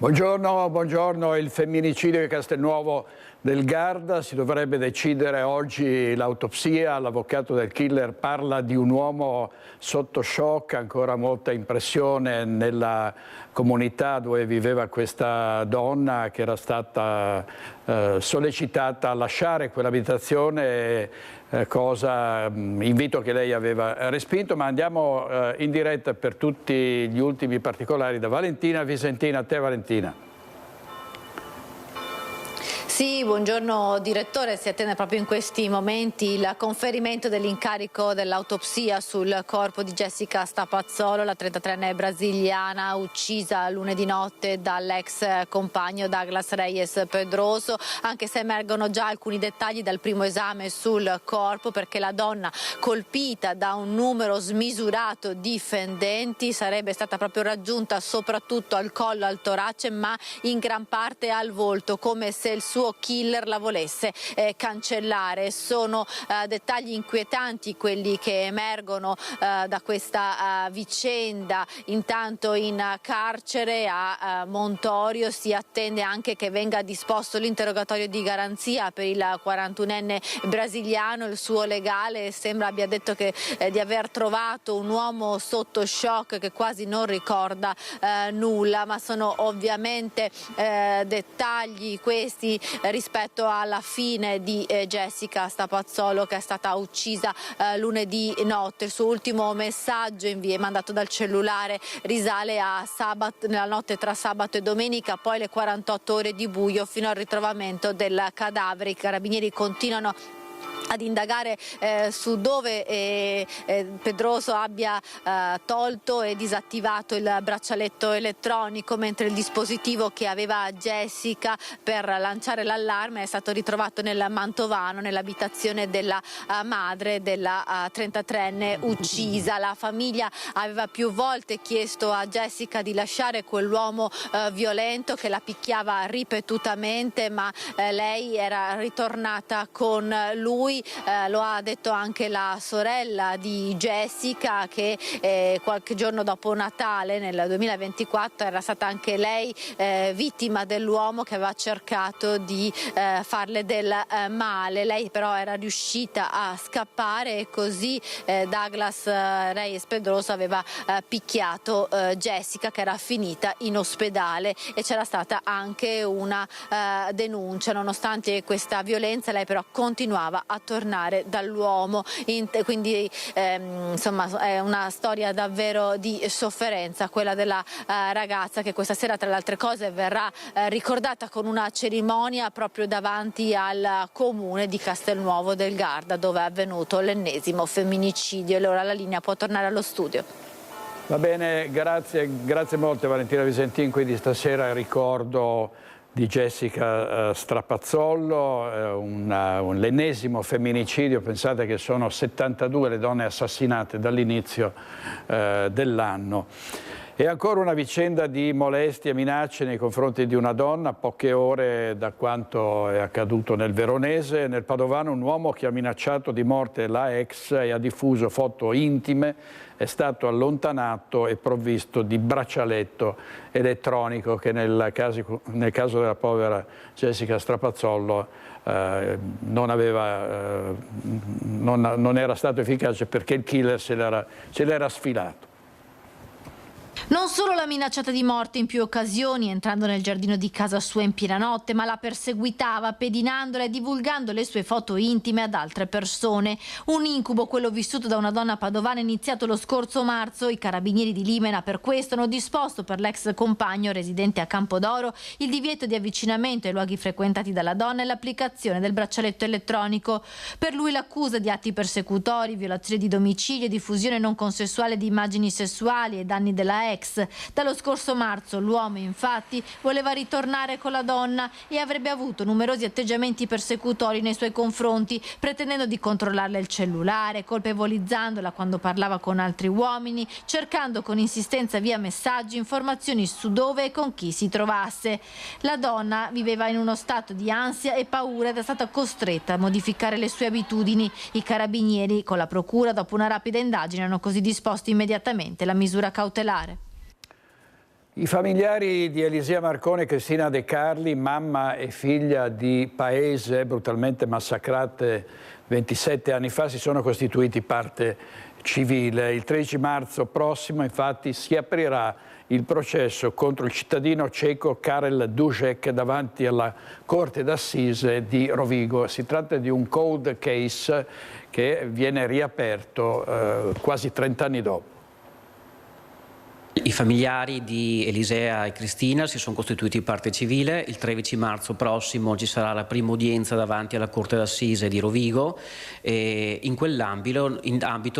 Buongiorno, buongiorno. Il femminicidio di Castelnuovo del Garda, si dovrebbe decidere oggi l'autopsia. L'avvocato del killer parla di un uomo sotto shock, ancora molta impressione nella comunità dove viveva questa donna che era stata sollecitata a lasciare quell'abitazione, invito che lei aveva respinto. Ma andiamo in diretta per tutti gli ultimi particolari da Valentina Visentina. A te Valentina. Sì, buongiorno direttore, si attende proprio in questi momenti il conferimento dell'incarico dell'autopsia sul corpo di Jessica Strapazzolo, la 33enne brasiliana uccisa lunedì notte dall'ex compagno Douglas Reyes Pedroso, anche se emergono già alcuni dettagli dal primo esame sul corpo, perché la donna, colpita da un numero smisurato di fendenti, sarebbe stata proprio raggiunta soprattutto al collo, al torace, ma in gran parte al volto, come se il suo killer la volesse cancellare. Sono dettagli inquietanti quelli che emergono da questa vicenda. Intanto in carcere a Montorio si attende anche che venga disposto l'interrogatorio di garanzia per il 41enne brasiliano. Il suo legale sembra abbia detto di aver trovato un uomo sotto shock che quasi non ricorda nulla, ma sono ovviamente dettagli questi rispetto alla fine di Jessica Strapazzolo, che è stata uccisa lunedì notte. Il suo ultimo messaggio mandato dal cellulare risale a nella notte tra sabato e domenica, poi le 48 ore di buio fino al ritrovamento del cadavere. I carabinieri continuano ad indagare su dove Pedroso abbia tolto e disattivato il braccialetto elettronico, mentre il dispositivo che aveva Jessica per lanciare l'allarme è stato ritrovato nel Mantovano, nell'abitazione della madre della 33enne uccisa. La famiglia aveva più volte chiesto a Jessica di lasciare quell'uomo violento che la picchiava ripetutamente, ma lei era ritornata con lui. Lo ha detto anche la sorella di Jessica, che qualche giorno dopo Natale nel 2024 era stata anche lei vittima dell'uomo che aveva cercato di farle del male. Lei però era riuscita a scappare e così Douglas Reyes Pedroso aveva picchiato Jessica, che era finita in ospedale, e c'era stata anche una denuncia. Nonostante questa violenza lei però continuava a tornare dall'uomo, quindi insomma è una storia davvero di sofferenza quella della ragazza, che questa sera tra le altre cose verrà ricordata con una cerimonia proprio davanti al comune di Castelnuovo del Garda, dove è avvenuto l'ennesimo femminicidio. E ora la linea può tornare allo studio. Va bene, grazie molte Valentina Visentin. Quindi stasera il ricordo di Jessica Strapazzolo, l'ennesimo femminicidio. Pensate che sono 72 le donne assassinate dall'inizio dell'anno. E ancora una vicenda di molestie e minacce nei confronti di una donna, a poche ore da quanto è accaduto nel Veronese. Nel Padovano un uomo che ha minacciato di morte la ex e ha diffuso foto intime è stato allontanato e provvisto di braccialetto elettronico che nel caso della povera Jessica Strapazzolo non era stato efficace, perché il killer ce l'era sfilato. Non solo l'ha minacciata di morte in più occasioni, entrando nel giardino di casa sua in piena notte, ma la perseguitava, pedinandola e divulgando le sue foto intime ad altre persone. Un incubo quello vissuto da una donna padovana iniziato lo scorso marzo. I carabinieri di Limena per questo hanno disposto per l'ex compagno residente a Campodoro il divieto di avvicinamento ai luoghi frequentati dalla donna e l'applicazione del braccialetto elettronico. Per lui l'accusa di atti persecutori, violazione di domicilio, diffusione non consensuale di immagini sessuali e danni della ex. Dallo scorso marzo l'uomo infatti voleva ritornare con la donna e avrebbe avuto numerosi atteggiamenti persecutori nei suoi confronti, pretendendo di controllarle il cellulare, colpevolizzandola quando parlava con altri uomini, cercando con insistenza via messaggi informazioni su dove e con chi si trovasse. La donna viveva in uno stato di ansia e paura ed è stata costretta a modificare le sue abitudini. I carabinieri con la procura, dopo una rapida indagine, hanno così disposto immediatamente la misura cautelare. I familiari di Elisea Marcone e Cristina De Carli, mamma e figlia di paese brutalmente massacrate 27 anni fa, si sono costituiti parte civile. Il 13 marzo prossimo, infatti, si aprirà il processo contro il cittadino ceco Karel Dušek davanti alla Corte d'Assise di Rovigo. Si tratta di un cold case che viene riaperto quasi 30 anni dopo. I familiari di Elisea e Cristina si sono costituiti parte civile. Il 13 marzo prossimo ci sarà la prima udienza davanti alla Corte d'Assise di Rovigo e in quell'ambito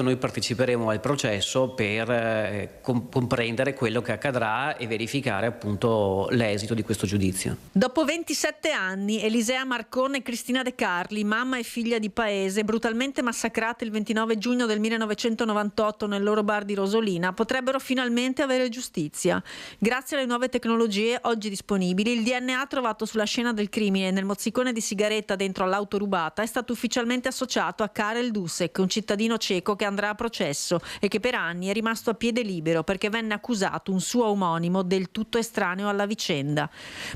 noi parteciperemo al processo per comprendere quello che accadrà e verificare appunto l'esito di questo giudizio. Dopo 27 anni, Elisea Marcone e Cristina De Carli, mamma e figlia di paese, brutalmente massacrate il 29 giugno del 1998 nel loro bar di Rosolina, potrebbero finalmente avere giustizia. Grazie alle nuove tecnologie oggi disponibili, il DNA trovato sulla scena del crimine nel mozzicone di sigaretta dentro all'auto rubata è stato ufficialmente associato a Karel Dušek, un cittadino ceco che andrà a processo e che per anni è rimasto a piede libero perché venne accusato un suo omonimo del tutto estraneo alla vicenda.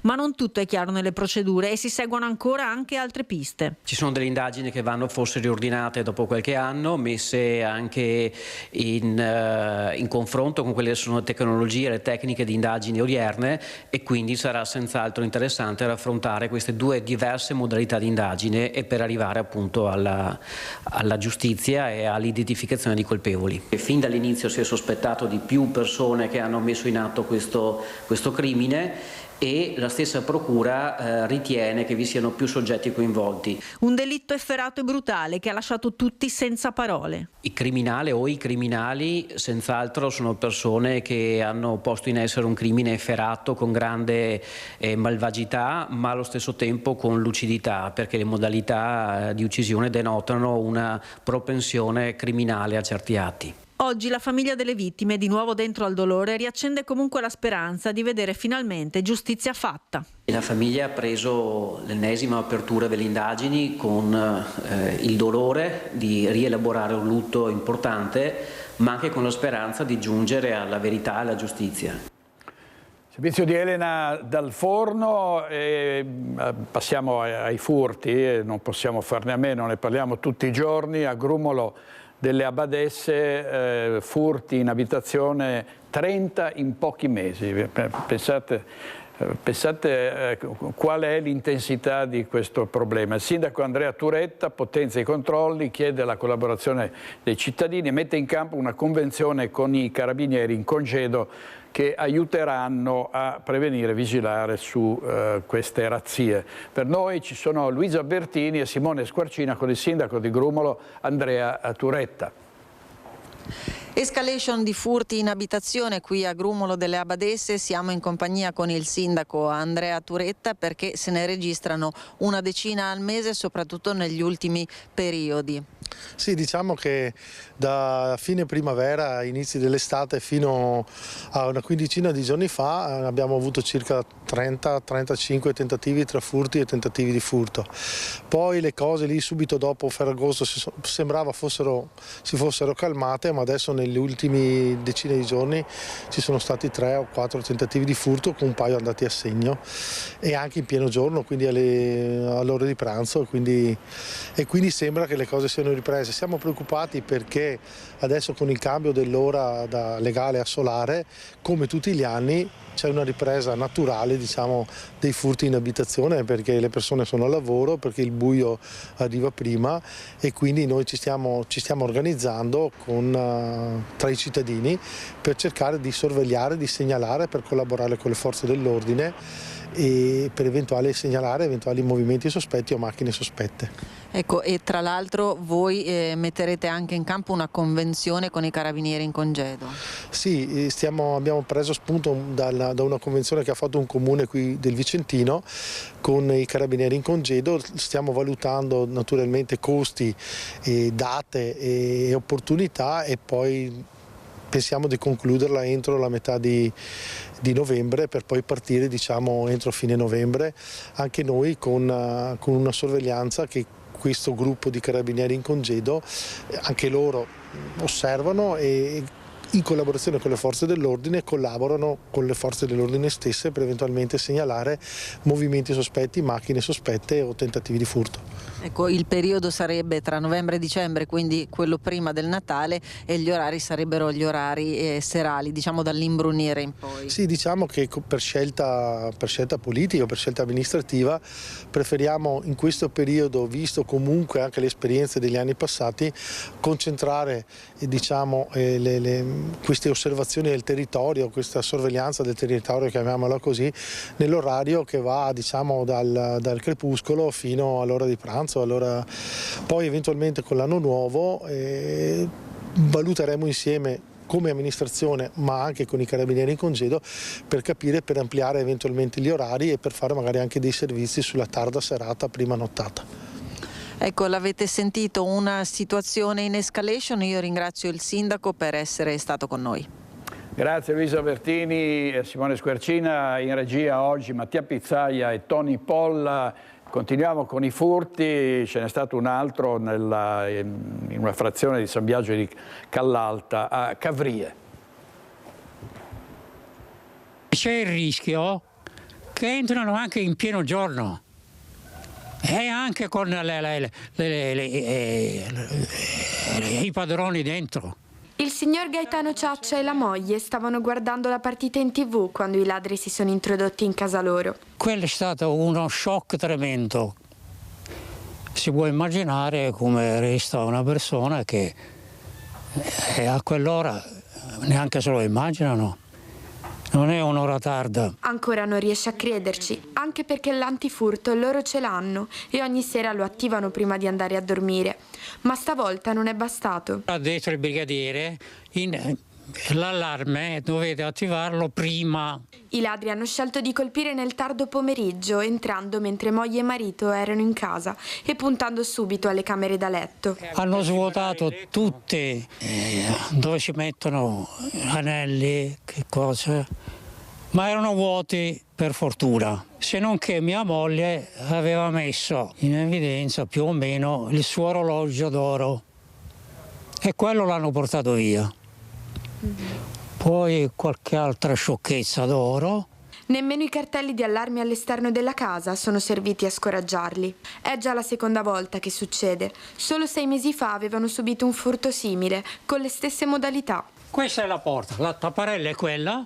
Ma non tutto è chiaro nelle procedure e si seguono ancora anche altre piste. Ci sono delle indagini che vanno forse riordinate dopo qualche anno, messe anche in confronto con quelle che sono le tecnologie e le tecniche di indagini odierne e quindi sarà senz'altro interessante affrontare queste due diverse modalità di indagine e per arrivare appunto alla giustizia e all'identificazione di colpevoli. E fin dall'inizio si è sospettato di più persone che hanno messo in atto questo crimine e la stessa procura ritiene che vi siano più soggetti coinvolti. Un delitto efferato e brutale che ha lasciato tutti senza parole. Il criminale o i criminali senz'altro sono persone che hanno posto in essere un crimine efferato con grande malvagità, ma allo stesso tempo con lucidità, perché le modalità di uccisione denotano una propensione criminale a certi atti. Oggi la famiglia delle vittime, di nuovo dentro al dolore, riaccende comunque la speranza di vedere finalmente giustizia fatta. La famiglia ha preso l'ennesima apertura delle indagini con il dolore di rielaborare un lutto importante, ma anche con la speranza di giungere alla verità e alla giustizia. Servizio di Elena dal forno, passiamo ai furti, non possiamo farne a meno, ne parliamo tutti i giorni. A Grumolo delle Abadesse, furti in abitazione 30 in pochi mesi. Pensate qual è l'intensità di questo problema. Il sindaco Andrea Turetta potenzia i controlli, chiede la collaborazione dei cittadini e mette in campo una convenzione con i carabinieri in congedo che aiuteranno a prevenire e vigilare su queste razzie. Per noi ci sono Luisa Bertini e Simone Squarcina con il sindaco di Grumolo Andrea Turetta. Escalation di furti in abitazione qui a Grumolo delle Abadesse, siamo in compagnia con il sindaco Andrea Turetta perché se ne registrano una decina al mese, soprattutto negli ultimi periodi. Sì, diciamo che da fine primavera, inizi dell'estate fino a una quindicina di giorni fa abbiamo avuto circa 30-35 tentativi tra furti e tentativi di furto. Poi le cose lì subito dopo Ferragosto sembrava si fossero calmate, ma adesso negli ultimi decine di giorni ci sono stati 3 o 4 tentativi di furto con un paio andati a segno e anche in pieno giorno, quindi all'ora di pranzo e quindi sembra che le cose siano riprese. Siamo preoccupati perché adesso con il cambio dell'ora da legale a solare, come tutti gli anni, c'è una ripresa naturale, diciamo, dei furti in abitazione perché le persone sono al lavoro, perché il buio arriva prima e quindi noi ci stiamo organizzando tra i cittadini per cercare di sorvegliare, di segnalare, per collaborare con le forze dell'ordine e per segnalare eventuali movimenti sospetti o macchine sospette. Ecco, e tra l'altro voi metterete anche in campo una convenzione con i carabinieri in congedo. Sì, abbiamo preso spunto da una convenzione che ha fatto un comune qui del Vicentino con i carabinieri in congedo. Stiamo valutando naturalmente costi, date e opportunità e poi pensiamo di concluderla entro la metà di novembre per poi partire, diciamo, entro fine novembre anche noi con una sorveglianza che questo gruppo di carabinieri in congedo anche loro osservano e in collaborazione con le forze dell'ordine collaborano con le forze dell'ordine stesse per eventualmente segnalare movimenti sospetti, macchine sospette o tentativi di furto. Ecco, il periodo sarebbe tra novembre e dicembre, quindi quello prima del Natale, e gli orari sarebbero gli orari serali, diciamo dall'imbrunire in poi. Sì, diciamo che per scelta politica o per scelta amministrativa preferiamo in questo periodo, visto comunque anche le esperienze degli anni passati, concentrare diciamo, queste osservazioni del territorio, questa sorveglianza del territorio, chiamiamola così, nell'orario che va diciamo, dal crepuscolo fino all'ora di pranzo. Poi eventualmente con l'anno nuovo valuteremo insieme come amministrazione ma anche con i carabinieri in congedo per capire, per ampliare eventualmente gli orari e per fare magari anche dei servizi sulla tarda serata, prima nottata. Ecco, l'avete sentito, una situazione in escalation. Io ringrazio il sindaco per essere stato con noi. Grazie Luisa Bertini e Simone Squercina, in regia oggi Mattia Pizzaia e Tony Polla. Continuiamo con i furti, ce n'è stato un altro in una frazione di San Biagio di Callalta a Cavrie. C'è il rischio che entrano anche in pieno giorno e anche con i padroni dentro. Il signor Gaetano Ciaccia e la moglie stavano guardando la partita in TV quando i ladri si sono introdotti in casa loro. Quello è stato uno shock tremendo. Si può immaginare come resta una persona che a quell'ora neanche se lo immaginano. Non è un'ora tarda. Ancora non riesce a crederci, anche perché l'antifurto loro ce l'hanno e ogni sera lo attivano prima di andare a dormire. Ma stavolta non è bastato. Ha detto il brigadiere, l'allarme dovete attivarlo prima. I ladri hanno scelto di colpire nel tardo pomeriggio, entrando mentre moglie e marito erano in casa e puntando subito alle camere da letto. Hanno svuotato tutte dove si mettono anelli, che cose, ma erano vuoti per fortuna. Se non che mia moglie aveva messo in evidenza più o meno il suo orologio d'oro e quello l'hanno portato via. Poi qualche altra sciocchezza d'oro. Nemmeno i cartelli di allarme all'esterno della casa sono serviti a scoraggiarli. È già la seconda volta che succede. Solo 6 mesi fa avevano subito un furto simile, con le stesse modalità. Questa è la porta, la tapparella è quella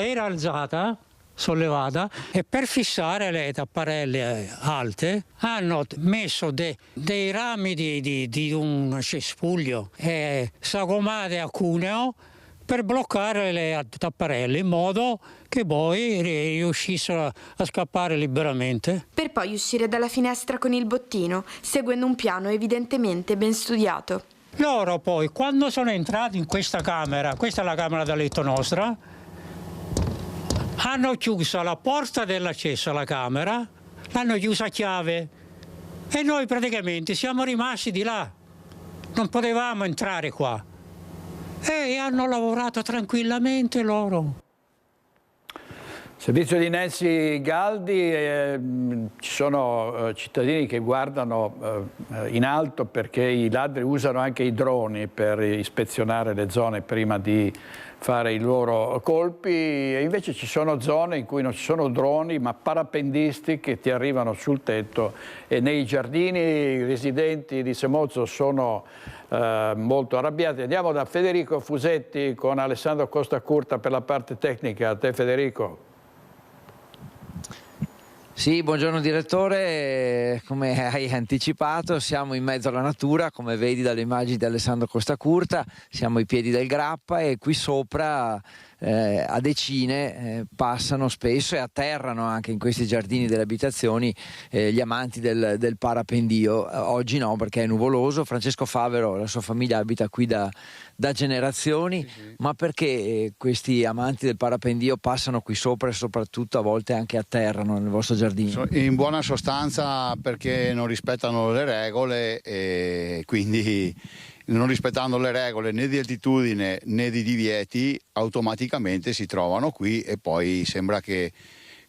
era alzata, sollevata, e per fissare le tapparelle alte hanno messo dei rami di un cespuglio sagomate a cuneo per bloccare le tapparelle in modo che poi riuscissero a scappare liberamente. Per poi uscire dalla finestra con il bottino, seguendo un piano evidentemente ben studiato. Loro poi, quando sono entrati in questa camera, questa è la camera da letto nostra, hanno chiuso la porta dell'accesso alla camera, l'hanno chiusa a chiave e noi praticamente siamo rimasti di là, non potevamo entrare qua e hanno lavorato tranquillamente loro. Servizio di Nancy Galdi, ci sono cittadini che guardano in alto perché i ladri usano anche i droni per ispezionare le zone prima di fare i loro colpi, e invece ci sono zone in cui non ci sono droni ma parapendisti che ti arrivano sul tetto, e nei giardini i residenti di Semozzo sono molto arrabbiati. Andiamo da Federico Fusetti con Alessandro Costacurta per la parte tecnica. A te Federico. Sì, buongiorno direttore, come hai anticipato siamo in mezzo alla natura, come vedi dalle immagini di Alessandro Costacurta, siamo ai piedi del Grappa e qui sopra a decine passano spesso e atterrano anche in questi giardini delle abitazioni gli amanti del parapendio. Oggi no, perché è nuvoloso. Francesco Favero, la sua famiglia abita qui da generazioni, ma perché questi amanti del parapendio passano qui sopra e soprattutto a volte anche atterrano nel vostro giardino? In buona sostanza perché non rispettano le regole e quindi, non rispettando le regole né di altitudine né di divieti, automaticamente si trovano qui e poi sembra che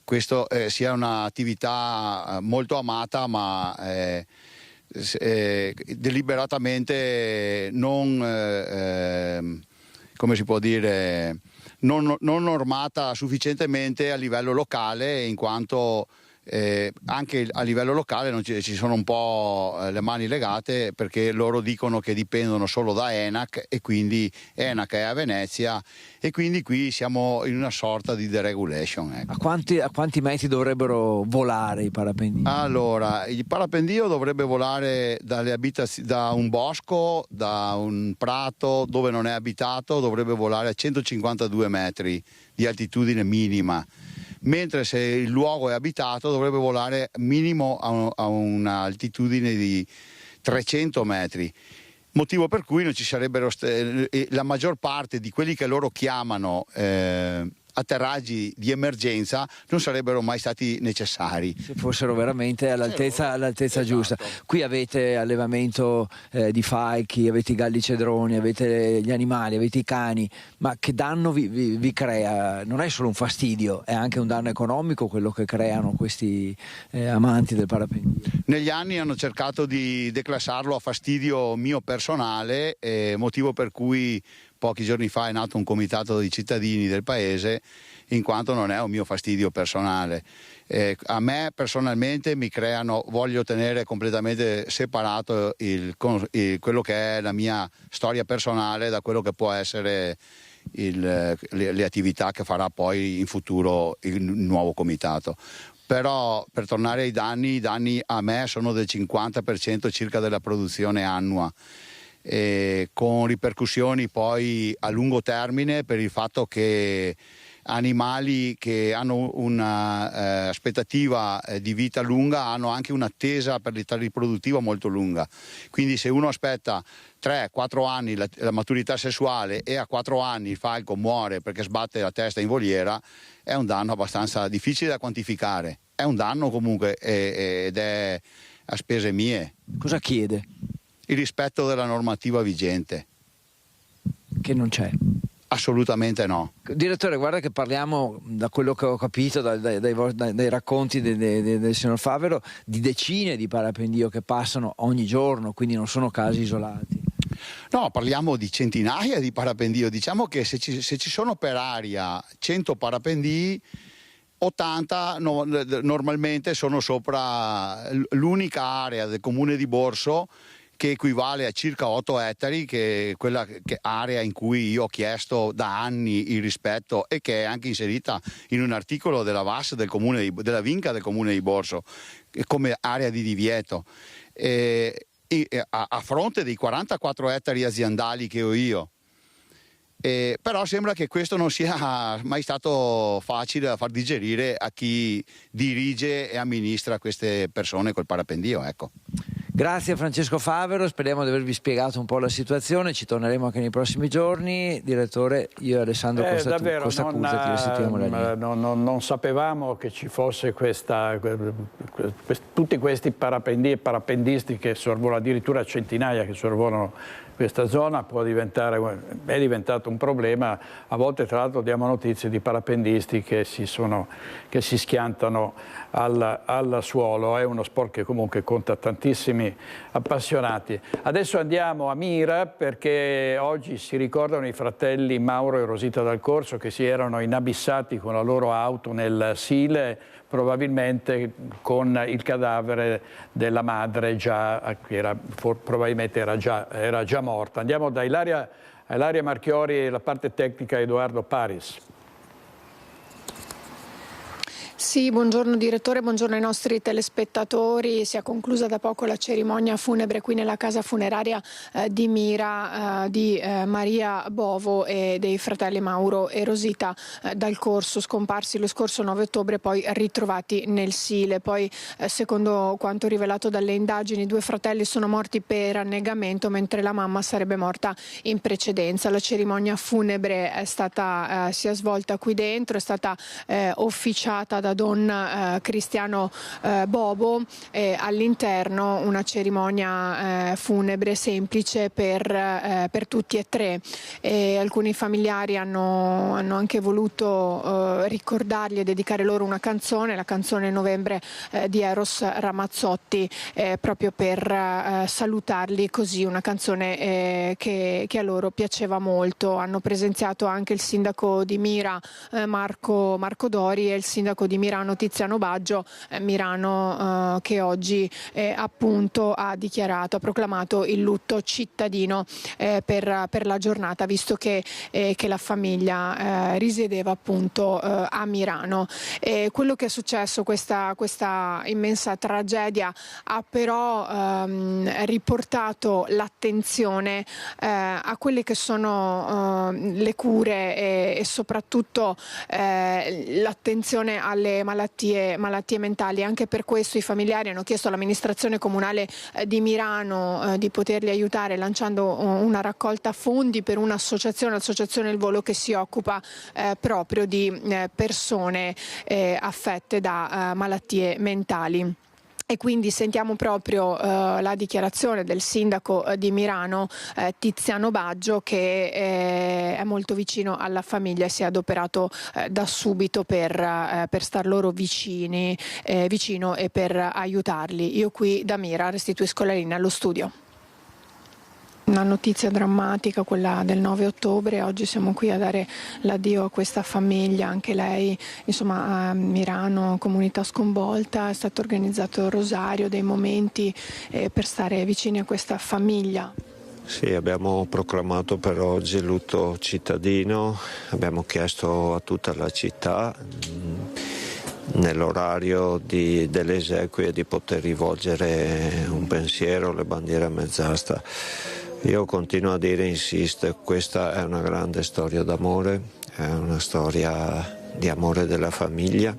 questo sia un'attività molto amata ma deliberatamente non come si può dire, non normata sufficientemente a livello locale, in quanto anche a livello locale non ci sono un po' le mani legate, perché loro dicono che dipendono solo da ENAC, e quindi ENAC è a Venezia, e quindi qui siamo in una sorta di deregulation, ecco. A quanti metri dovrebbero volare i parapendio? Allora, il parapendio dovrebbe volare da un bosco, da un prato dove non è abitato, dovrebbe volare a 152 metri di altitudine minima, mentre se il luogo è abitato dovrebbe volare minimo a un'altitudine di 300 metri, motivo per cui non ci sarebbero la maggior parte di quelli che loro chiamano atterraggi di emergenza non sarebbero mai stati necessari se fossero veramente all'altezza esatto. Giusta. Qui avete allevamento di falchi, avete i galli cedroni, avete gli animali, avete i cani, ma che danno vi crea? Non è solo un fastidio, è anche un danno economico quello che creano questi amanti del parapendio. Negli anni hanno cercato di declassarlo a fastidio mio personale, motivo per cui pochi giorni fa è nato un comitato di cittadini del paese, in quanto non è un mio fastidio personale. A me personalmente mi creano, voglio tenere completamente separato quello che è la mia storia personale da quello che può essere le attività che farà poi in futuro il nuovo comitato. Però per tornare ai danni, i danni a me sono del 50% circa della produzione annua, con ripercussioni poi a lungo termine, per il fatto che animali che hanno una aspettativa di vita lunga hanno anche un'attesa per l'età riproduttiva molto lunga. Quindi se uno aspetta 3-4 anni la maturità sessuale e a 4 anni il falco muore perché sbatte la testa in voliera, è un danno abbastanza difficile da quantificare. È un danno comunque ed è a spese mie. Cosa chiede? Il rispetto della normativa vigente. Che non c'è. Assolutamente no. Direttore, guarda che parliamo, da quello che ho capito dai racconti del signor Favero, di decine di parapendio che passano ogni giorno, quindi non sono casi isolati. No, parliamo di centinaia di parapendio. Diciamo che se ci sono per aria 100 parapendii, 80 normalmente sono sopra l'unica area del comune di Borso, che equivale a circa 8 ettari, che è quella area in cui io ho chiesto da anni il rispetto, e che è anche inserita in un articolo della VAS della Vinca del comune di Borso come area di divieto, a fronte dei 44 ettari aziendali che ho io. Però sembra che questo non sia mai stato facile da far digerire a chi dirige e amministra queste persone col parapendio, ecco. Grazie a Francesco Favero, speriamo di avervi spiegato un po' la situazione, ci torneremo anche nei prossimi giorni. Direttore, io e Alessandro Costa Curta ti restituiamo la linea. Non sapevamo che ci fosse tutti questi parapendi e parapendisti che sorvolano, addirittura centinaia che sorvolano questa zona. È diventato un problema. A volte tra l'altro diamo notizie di parapendisti che si schiantano al suolo. È uno sport che comunque conta tantissimi appassionati. Adesso andiamo a Mira, perché oggi si ricordano i fratelli Mauro e Rosita Dal Corso, che si erano inabissati con la loro auto nel Sile, probabilmente con il cadavere della madre probabilmente era già morta. Andiamo da Ilaria Marchiori e la parte tecnica Edoardo Paris. Sì, buongiorno direttore, buongiorno ai nostri telespettatori. Si è conclusa da poco la cerimonia funebre qui nella casa funeraria di Mira di Maria Bovo e dei fratelli Mauro e Rosita Dal Corso, scomparsi lo scorso 9 ottobre, poi ritrovati nel Sile. Poi, secondo quanto rivelato dalle indagini, 2 fratelli sono morti per annegamento, mentre la mamma sarebbe morta in precedenza. La cerimonia funebre si è svolta qui dentro, è stata officiata da da Don Cristiano Bovo, all'interno una cerimonia funebre semplice per tutti e tre. Alcuni familiari hanno anche voluto ricordargli e dedicare loro una canzone, la canzone Novembre di Eros Ramazzotti, proprio per salutarli così, una canzone che a loro piaceva molto. Hanno presenziato anche il sindaco di Mira Marco Dori e il sindaco di Mirano Tiziano Baggio, Mirano che oggi appunto ha proclamato il lutto cittadino per la giornata, visto che la famiglia risiedeva appunto a Mirano. Quello che è successo, questa immensa tragedia, ha però riportato l'attenzione a quelle che sono le cure e soprattutto l'attenzione alle malattie mentali. Anche per questo i familiari hanno chiesto all'amministrazione comunale di Mirano di poterli aiutare lanciando una raccolta fondi per l'associazione Il Volo, che si occupa proprio di persone affette da malattie mentali. E quindi sentiamo proprio la dichiarazione del sindaco di Mirano, Tiziano Baggio, che è molto vicino alla famiglia e si è adoperato da subito per star loro vicino e per aiutarli. Io qui da Mira restituisco la linea allo studio. Una notizia drammatica, quella del 9 ottobre, oggi siamo qui a dare l'addio a questa famiglia, anche lei insomma a Mirano, comunità sconvolta, è stato organizzato il rosario, dei momenti per stare vicini a questa famiglia. Sì, abbiamo proclamato per oggi il lutto cittadino, abbiamo chiesto a tutta la città nell'orario delle esequie di poter rivolgere un pensiero, le bandiere a mezz'asta. Io continuo a dire, insisto, questa è una grande storia d'amore, è una storia di amore della famiglia,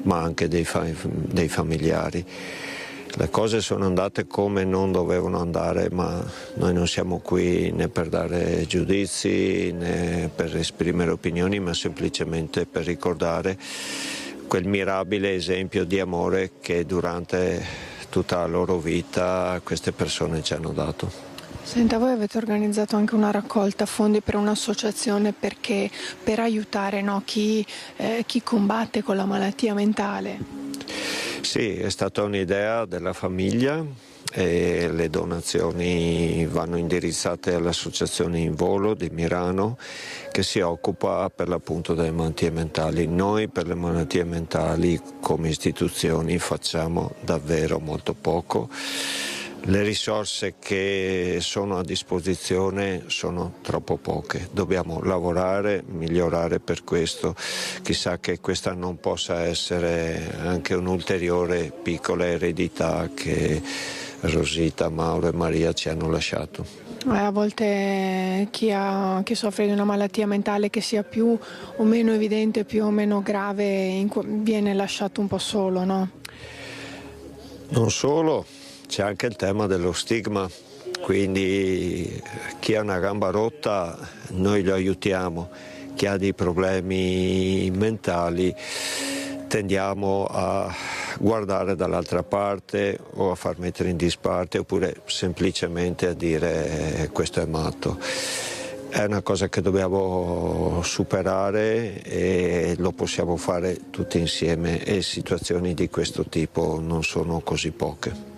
ma anche dei familiari. Le cose sono andate come non dovevano andare, ma noi non siamo qui né per dare giudizi né per esprimere opinioni, ma semplicemente per ricordare quel mirabile esempio di amore che durante tutta la loro vita queste persone ci hanno dato. Senta, voi avete organizzato anche una raccolta fondi per un'associazione per aiutare chi combatte con la malattia mentale. Sì, è stata un'idea della famiglia e le donazioni vanno indirizzate all'associazione In Volo di Mirano, che si occupa per l'appunto delle malattie mentali. Noi per le malattie mentali come istituzioni facciamo davvero molto poco. Le risorse che sono a disposizione sono troppo poche, dobbiamo lavorare, migliorare per questo. Chissà che questa non possa essere anche un'ulteriore piccola eredità che Rosita, Mauro e Maria ci hanno lasciato. A volte chi soffre di una malattia mentale, che sia più o meno evidente, più o meno grave, viene lasciato un po' solo, no? Non solo. C'è anche il tema dello stigma, quindi chi ha una gamba rotta noi lo aiutiamo, chi ha dei problemi mentali tendiamo a guardare dall'altra parte o a far mettere in disparte oppure semplicemente a dire questo è matto. È una cosa che dobbiamo superare e lo possiamo fare tutti insieme e situazioni di questo tipo non sono così poche.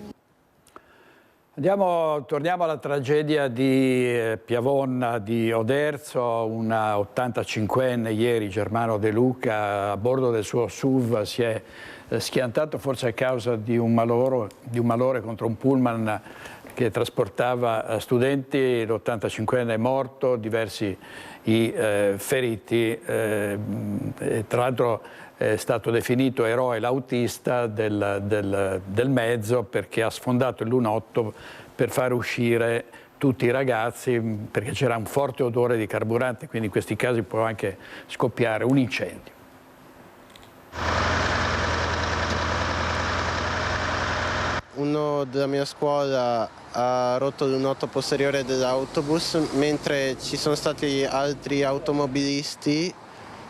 Torniamo alla tragedia di Piavonna di Oderzo. Una 85enne ieri, Germano De Luca, a bordo del suo SUV si è schiantato forse a causa di un malore contro un pullman che trasportava studenti. L'85enne è morto, diversi i feriti. Tra l'altro è stato definito eroe l'autista del mezzo, perché ha sfondato il lunotto per far uscire tutti i ragazzi, perché c'era un forte odore di carburante, quindi in questi casi può anche scoppiare un incendio. Uno della mia scuola ha rotto il lunotto posteriore dell'autobus, mentre ci sono stati altri automobilisti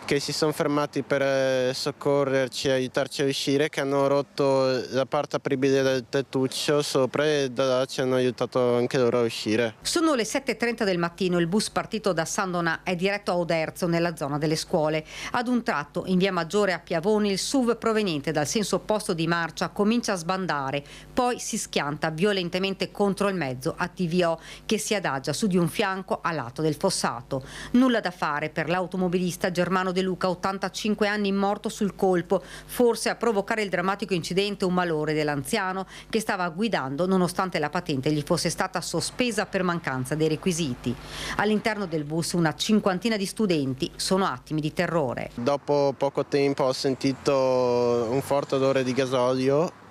che si sono fermati per soccorrerci e aiutarci a uscire, che hanno rotto la parte apribile del tettuccio sopra e da là ci hanno aiutato anche loro a uscire. Sono le 7:30 del mattino, il bus partito da San Donà è diretto a Oderzo nella zona delle scuole. Ad un tratto in via Maggiore a Piavoni il SUV proveniente dal senso opposto di marcia comincia a sbandare, poi si schianta violentemente contro il mezzo a TVO che si adagia su di un fianco a lato del fossato. Nulla da fare per l'automobilista Germano De Luca, 85 anni, morto sul colpo. Forse a provocare il drammatico incidente un malore dell'anziano che stava guidando nonostante la patente gli fosse stata sospesa per mancanza dei requisiti. All'interno del bus una cinquantina di studenti, sono attimi di terrore. Dopo poco tempo ho sentito un forte odore di gasolio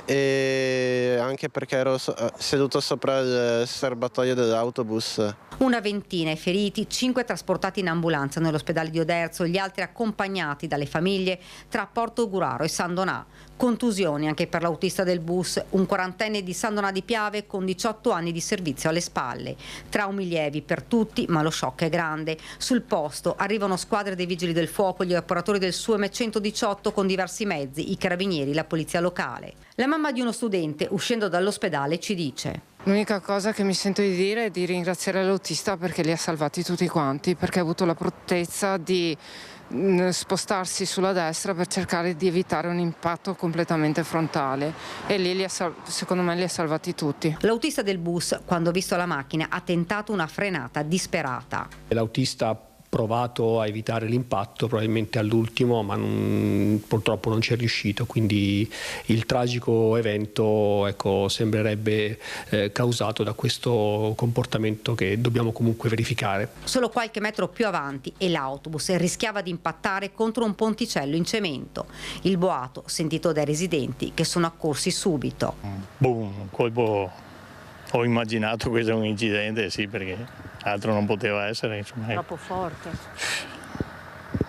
e anche perché ero seduto sopra il serbatoio dell'autobus. Una ventina i feriti, 5 trasportati in ambulanza nell'ospedale di Oderzo, gli altri accompagnati dalle famiglie tra Portogruaro e San Donà. Contusioni anche per l'autista del bus, un quarantenne di San Donà di Piave con 18 anni di servizio alle spalle. Traumi lievi per tutti, ma lo shock è grande. Sul posto arrivano squadre dei vigili del fuoco, gli operatori del SUEM 118 con diversi mezzi, i carabinieri, la polizia locale. La mamma di uno studente, uscendo dall'ospedale, ci dice: l'unica cosa che mi sento di dire è di ringraziare l'autista perché li ha salvati tutti quanti, perché ha avuto la prontezza di spostarsi sulla destra per cercare di evitare un impatto completamente frontale e lì secondo me li ha salvati tutti. L'autista del bus, quando ha visto la macchina, ha tentato una frenata disperata. L'autista ha provato a evitare l'impatto, probabilmente all'ultimo, ma purtroppo non ci è riuscito, quindi il tragico evento, ecco, sembrerebbe causato da questo comportamento che dobbiamo comunque verificare. Solo qualche metro più avanti e l'autobus rischiava di impattare contro un ponticello in cemento. Il boato sentito dai residenti che sono accorsi subito. Boom, colpo. Ho immaginato questo è un incidente, sì, perché altro non poteva essere. Insomma, troppo forte.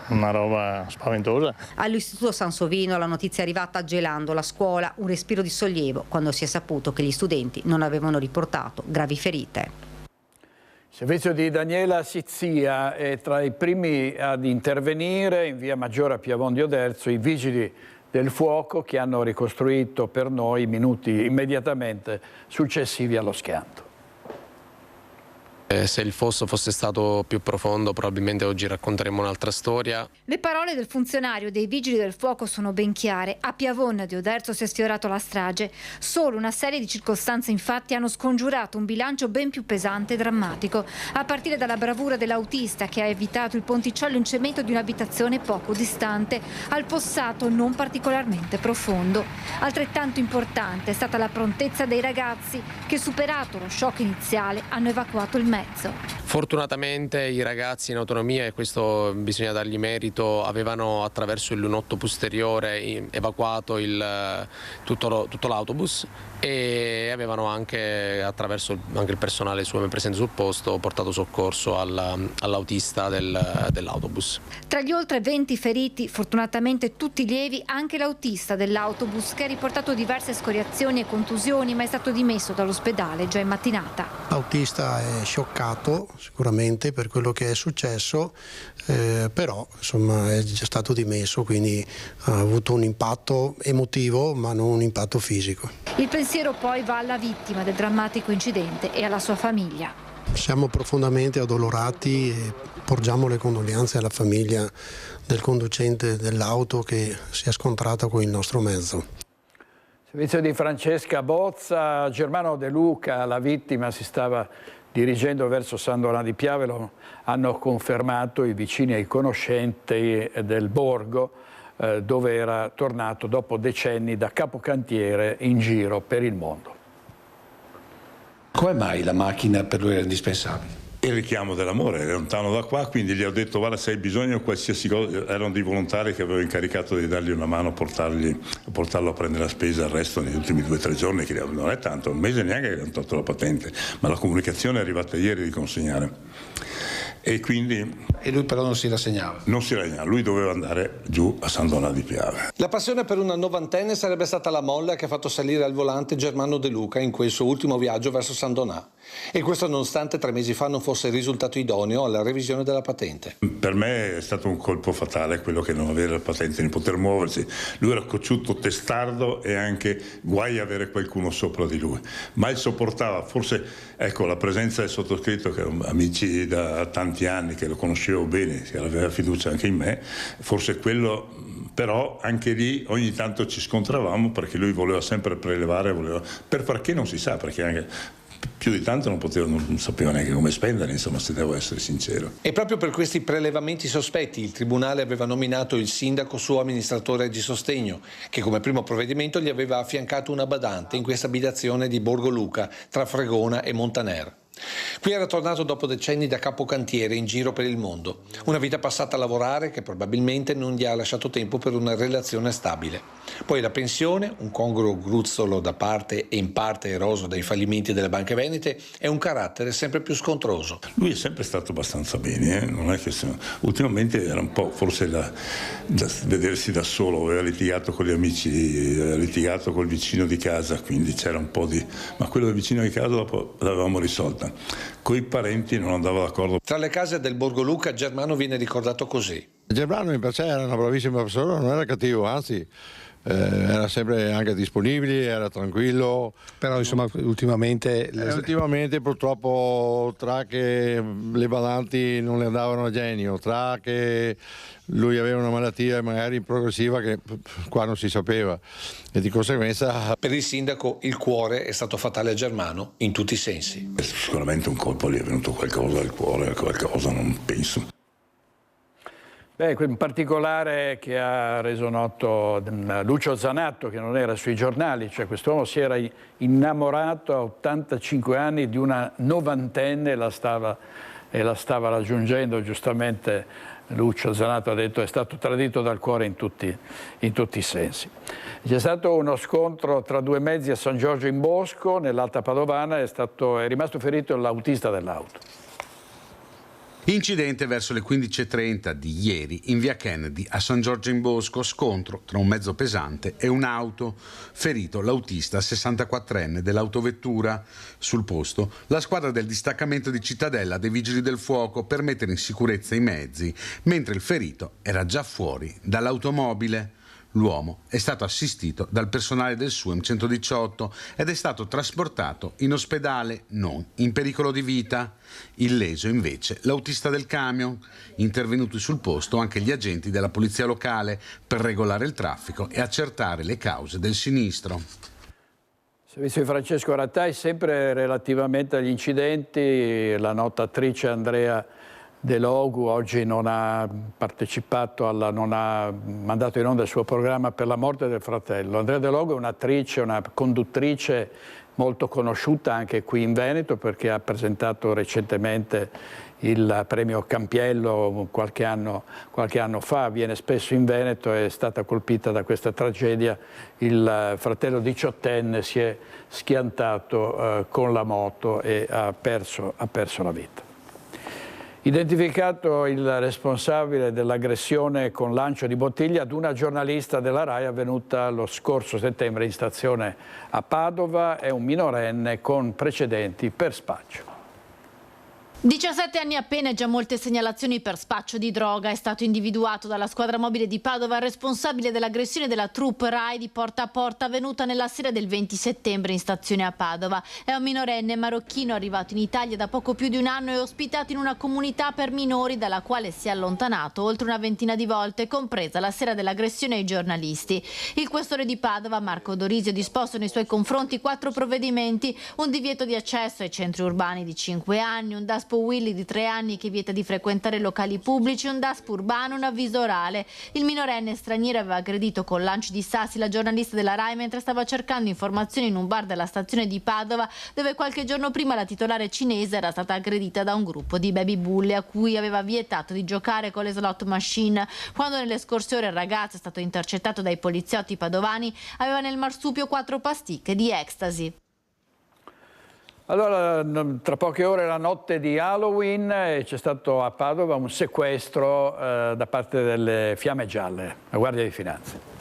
Una roba spaventosa. All'Istituto Sansovino la notizia è arrivata gelando la scuola, un respiro di sollievo quando si è saputo che gli studenti non avevano riportato gravi ferite. Il servizio di Daniela Sizzia è tra i primi ad intervenire in via Maggiore a Piavon di Oderzo, i vigili del fuoco che hanno ricostruito per noi i minuti immediatamente successivi allo schianto. Se il fosso fosse stato più profondo probabilmente oggi racconteremmo un'altra storia. Le parole del funzionario dei Vigili del Fuoco sono ben chiare. A Piavon di Oderzo si è sfiorato la strage. Solo una serie di circostanze infatti hanno scongiurato un bilancio ben più pesante e drammatico, a partire dalla bravura dell'autista che ha evitato il ponticello in cemento di un'abitazione poco distante, al fossato non particolarmente profondo. Altrettanto importante è stata la prontezza dei ragazzi che, superato lo shock iniziale, hanno evacuato il mezzo. Fortunatamente i ragazzi in autonomia, e questo bisogna dargli merito, avevano attraverso il lunotto posteriore evacuato tutto l'autobus e avevano anche, attraverso anche il personale SUEM presente sul posto, portato soccorso all'autista dell'autobus. Tra gli oltre 20 feriti, fortunatamente tutti lievi, anche l'autista dell'autobus che ha riportato diverse scoriazioni e contusioni, ma è stato dimesso dall'ospedale già in mattinata. L'autista è scioccato sicuramente per quello che è successo, però insomma è già stato dimesso, quindi ha avuto un impatto emotivo ma non un impatto fisico. Il pensiero poi va alla vittima del drammatico incidente e alla sua famiglia. Siamo profondamente addolorati e porgiamo le condoglianze alla famiglia del conducente dell'auto che si è scontrata con il nostro mezzo. Servizio di Francesca Bozza, Germano De Luca, la vittima, si stava dirigendo verso San Donà di Piave, lo hanno confermato i vicini e i conoscenti del borgo, dove era tornato dopo decenni da capocantiere in giro per il mondo. Come mai la macchina per lui era indispensabile? Il richiamo dell'amore, è lontano da qua, quindi gli ho detto guarda se hai bisogno qualsiasi cosa, erano dei volontari che avevo incaricato di dargli una mano a portarlo a prendere la spesa, il resto negli ultimi 2 o 3 giorni, che non è tanto, un mese neanche che hanno tolto la patente, ma la comunicazione è arrivata ieri di consegnare. E quindi... E lui però non si rassegnava? Non si rassegnava, lui doveva andare giù a San Donà di Piave. La passione per una novantenne sarebbe stata la molla che ha fatto salire al volante Germano De Luca in quel suo ultimo viaggio verso San Donà. E questo nonostante 3 mesi fa non fosse risultato idoneo alla revisione della patente. Per me è stato un colpo fatale quello che non avere la patente, di poter muoversi. Lui era cocciuto, testardo e anche guai avere qualcuno sopra di lui. Ma il sopportava, forse ecco la presenza del sottoscritto, che amici da tanti anni, che lo conoscevo bene, che aveva fiducia anche in me, forse quello, però anche lì ogni tanto ci scontravamo perché lui voleva sempre prelevare, per far che non si sa, perché anche più di tanto non sapeva neanche come spendere, insomma, se devo essere sincero. E proprio per questi prelevamenti sospetti il Tribunale aveva nominato il sindaco suo amministratore di sostegno, che come primo provvedimento gli aveva affiancato una badante in questa abitazione di Borgo Luca, tra Fregona e Montaner. Qui era tornato dopo decenni da capocantiere in giro per il mondo, una vita passata a lavorare che probabilmente non gli ha lasciato tempo per una relazione stabile. Poi la pensione, un congruo gruzzolo da parte e in parte eroso dai fallimenti delle banche venete, e un carattere sempre più scontroso. Lui è sempre stato abbastanza bene, non è che ultimamente era un po' forse da vedersi da solo, aveva litigato con gli amici, aveva litigato col vicino di casa, quindi c'era un po' di... ma quello del vicino di casa dopo l'avevamo risolta. Coi parenti non andava d'accordo. Tra le case del Borgo Luca Germano viene ricordato così. Germano in per sé era una bravissima persona, non era cattivo, anzi era sempre anche disponibile, era tranquillo. Però insomma ultimamente purtroppo tra che le badanti non le andavano a genio, tra che lui aveva una malattia magari progressiva che qua non si sapeva e di conseguenza... Per il sindaco il cuore è stato fatale a Germano in tutti i sensi. Sicuramente un colpo gli è venuto qualcosa al cuore, qualcosa non penso. In particolare che ha reso noto Lucio Zanatto, che non era sui giornali, cioè quest'uomo si era innamorato a 85 anni di una novantenne e la stava raggiungendo. Giustamente Lucio Zanatto ha detto è stato tradito dal cuore in tutti i sensi. C'è stato uno scontro tra 2 mezzi a San Giorgio in Bosco, nell'Alta Padovana, è rimasto ferito l'autista dell'auto. Incidente verso le 15:30 di ieri in via Kennedy a San Giorgio in Bosco, scontro tra un mezzo pesante e un'auto, ferito l'autista 64enne dell'autovettura. Sul posto la squadra del distaccamento di Cittadella dei Vigili del Fuoco per mettere in sicurezza i mezzi, mentre il ferito era già fuori dall'automobile. L'uomo è stato assistito dal personale del SUEM 118 ed è stato trasportato in ospedale, non in pericolo di vita. Illeso invece l'autista del camion. Intervenuti sul posto anche gli agenti della polizia locale per regolare il traffico e accertare le cause del sinistro. Servizio di Francesco Rattai, sempre relativamente agli incidenti, la nota attrice Andrea De Logu oggi non ha partecipato, non ha mandato in onda il suo programma per la morte del fratello. Andrea De Logu è un'attrice, una conduttrice molto conosciuta anche qui in Veneto perché ha presentato recentemente il premio Campiello qualche anno fa, viene spesso in Veneto, è stata colpita da questa tragedia. Il fratello 18enne si è schiantato con la moto e ha perso la vita. Identificato il responsabile dell'aggressione con lancio di bottiglia ad una giornalista della RAI avvenuta lo scorso settembre in stazione a Padova, è un minorenne con precedenti per spaccio. 17 anni appena e già molte segnalazioni per spaccio di droga. È stato individuato dalla squadra mobile di Padova il responsabile dell'aggressione della troupe RAI di Porta a Porta avvenuta nella sera del 20 settembre in stazione a Padova. È un minorenne marocchino arrivato in Italia da poco più di un anno e ospitato in una comunità per minori dalla quale si è allontanato oltre una ventina di volte, compresa la sera dell'aggressione ai giornalisti. Il questore di Padova, Marco Dorisio, ha disposto nei suoi confronti 4 provvedimenti: un divieto di accesso ai centri urbani di 5 anni, un DASPO Willy di 3 anni che vieta di frequentare locali pubblici, un DASPO urbano, un avviso orale. Il minorenne straniero aveva aggredito con lanci di sassi la giornalista della RAI mentre stava cercando informazioni in un bar della stazione di Padova, dove qualche giorno prima la titolare cinese era stata aggredita da un gruppo di baby bulle a cui aveva vietato di giocare con le slot machine. Quando nelle scorse ore il ragazzo è stato intercettato dai poliziotti padovani, aveva nel marsupio 4 pasticche di ecstasy. Allora, tra poche ore è la notte di Halloween e c'è stato a Padova un sequestro da parte delle Fiamme Gialle, la Guardia di Finanza.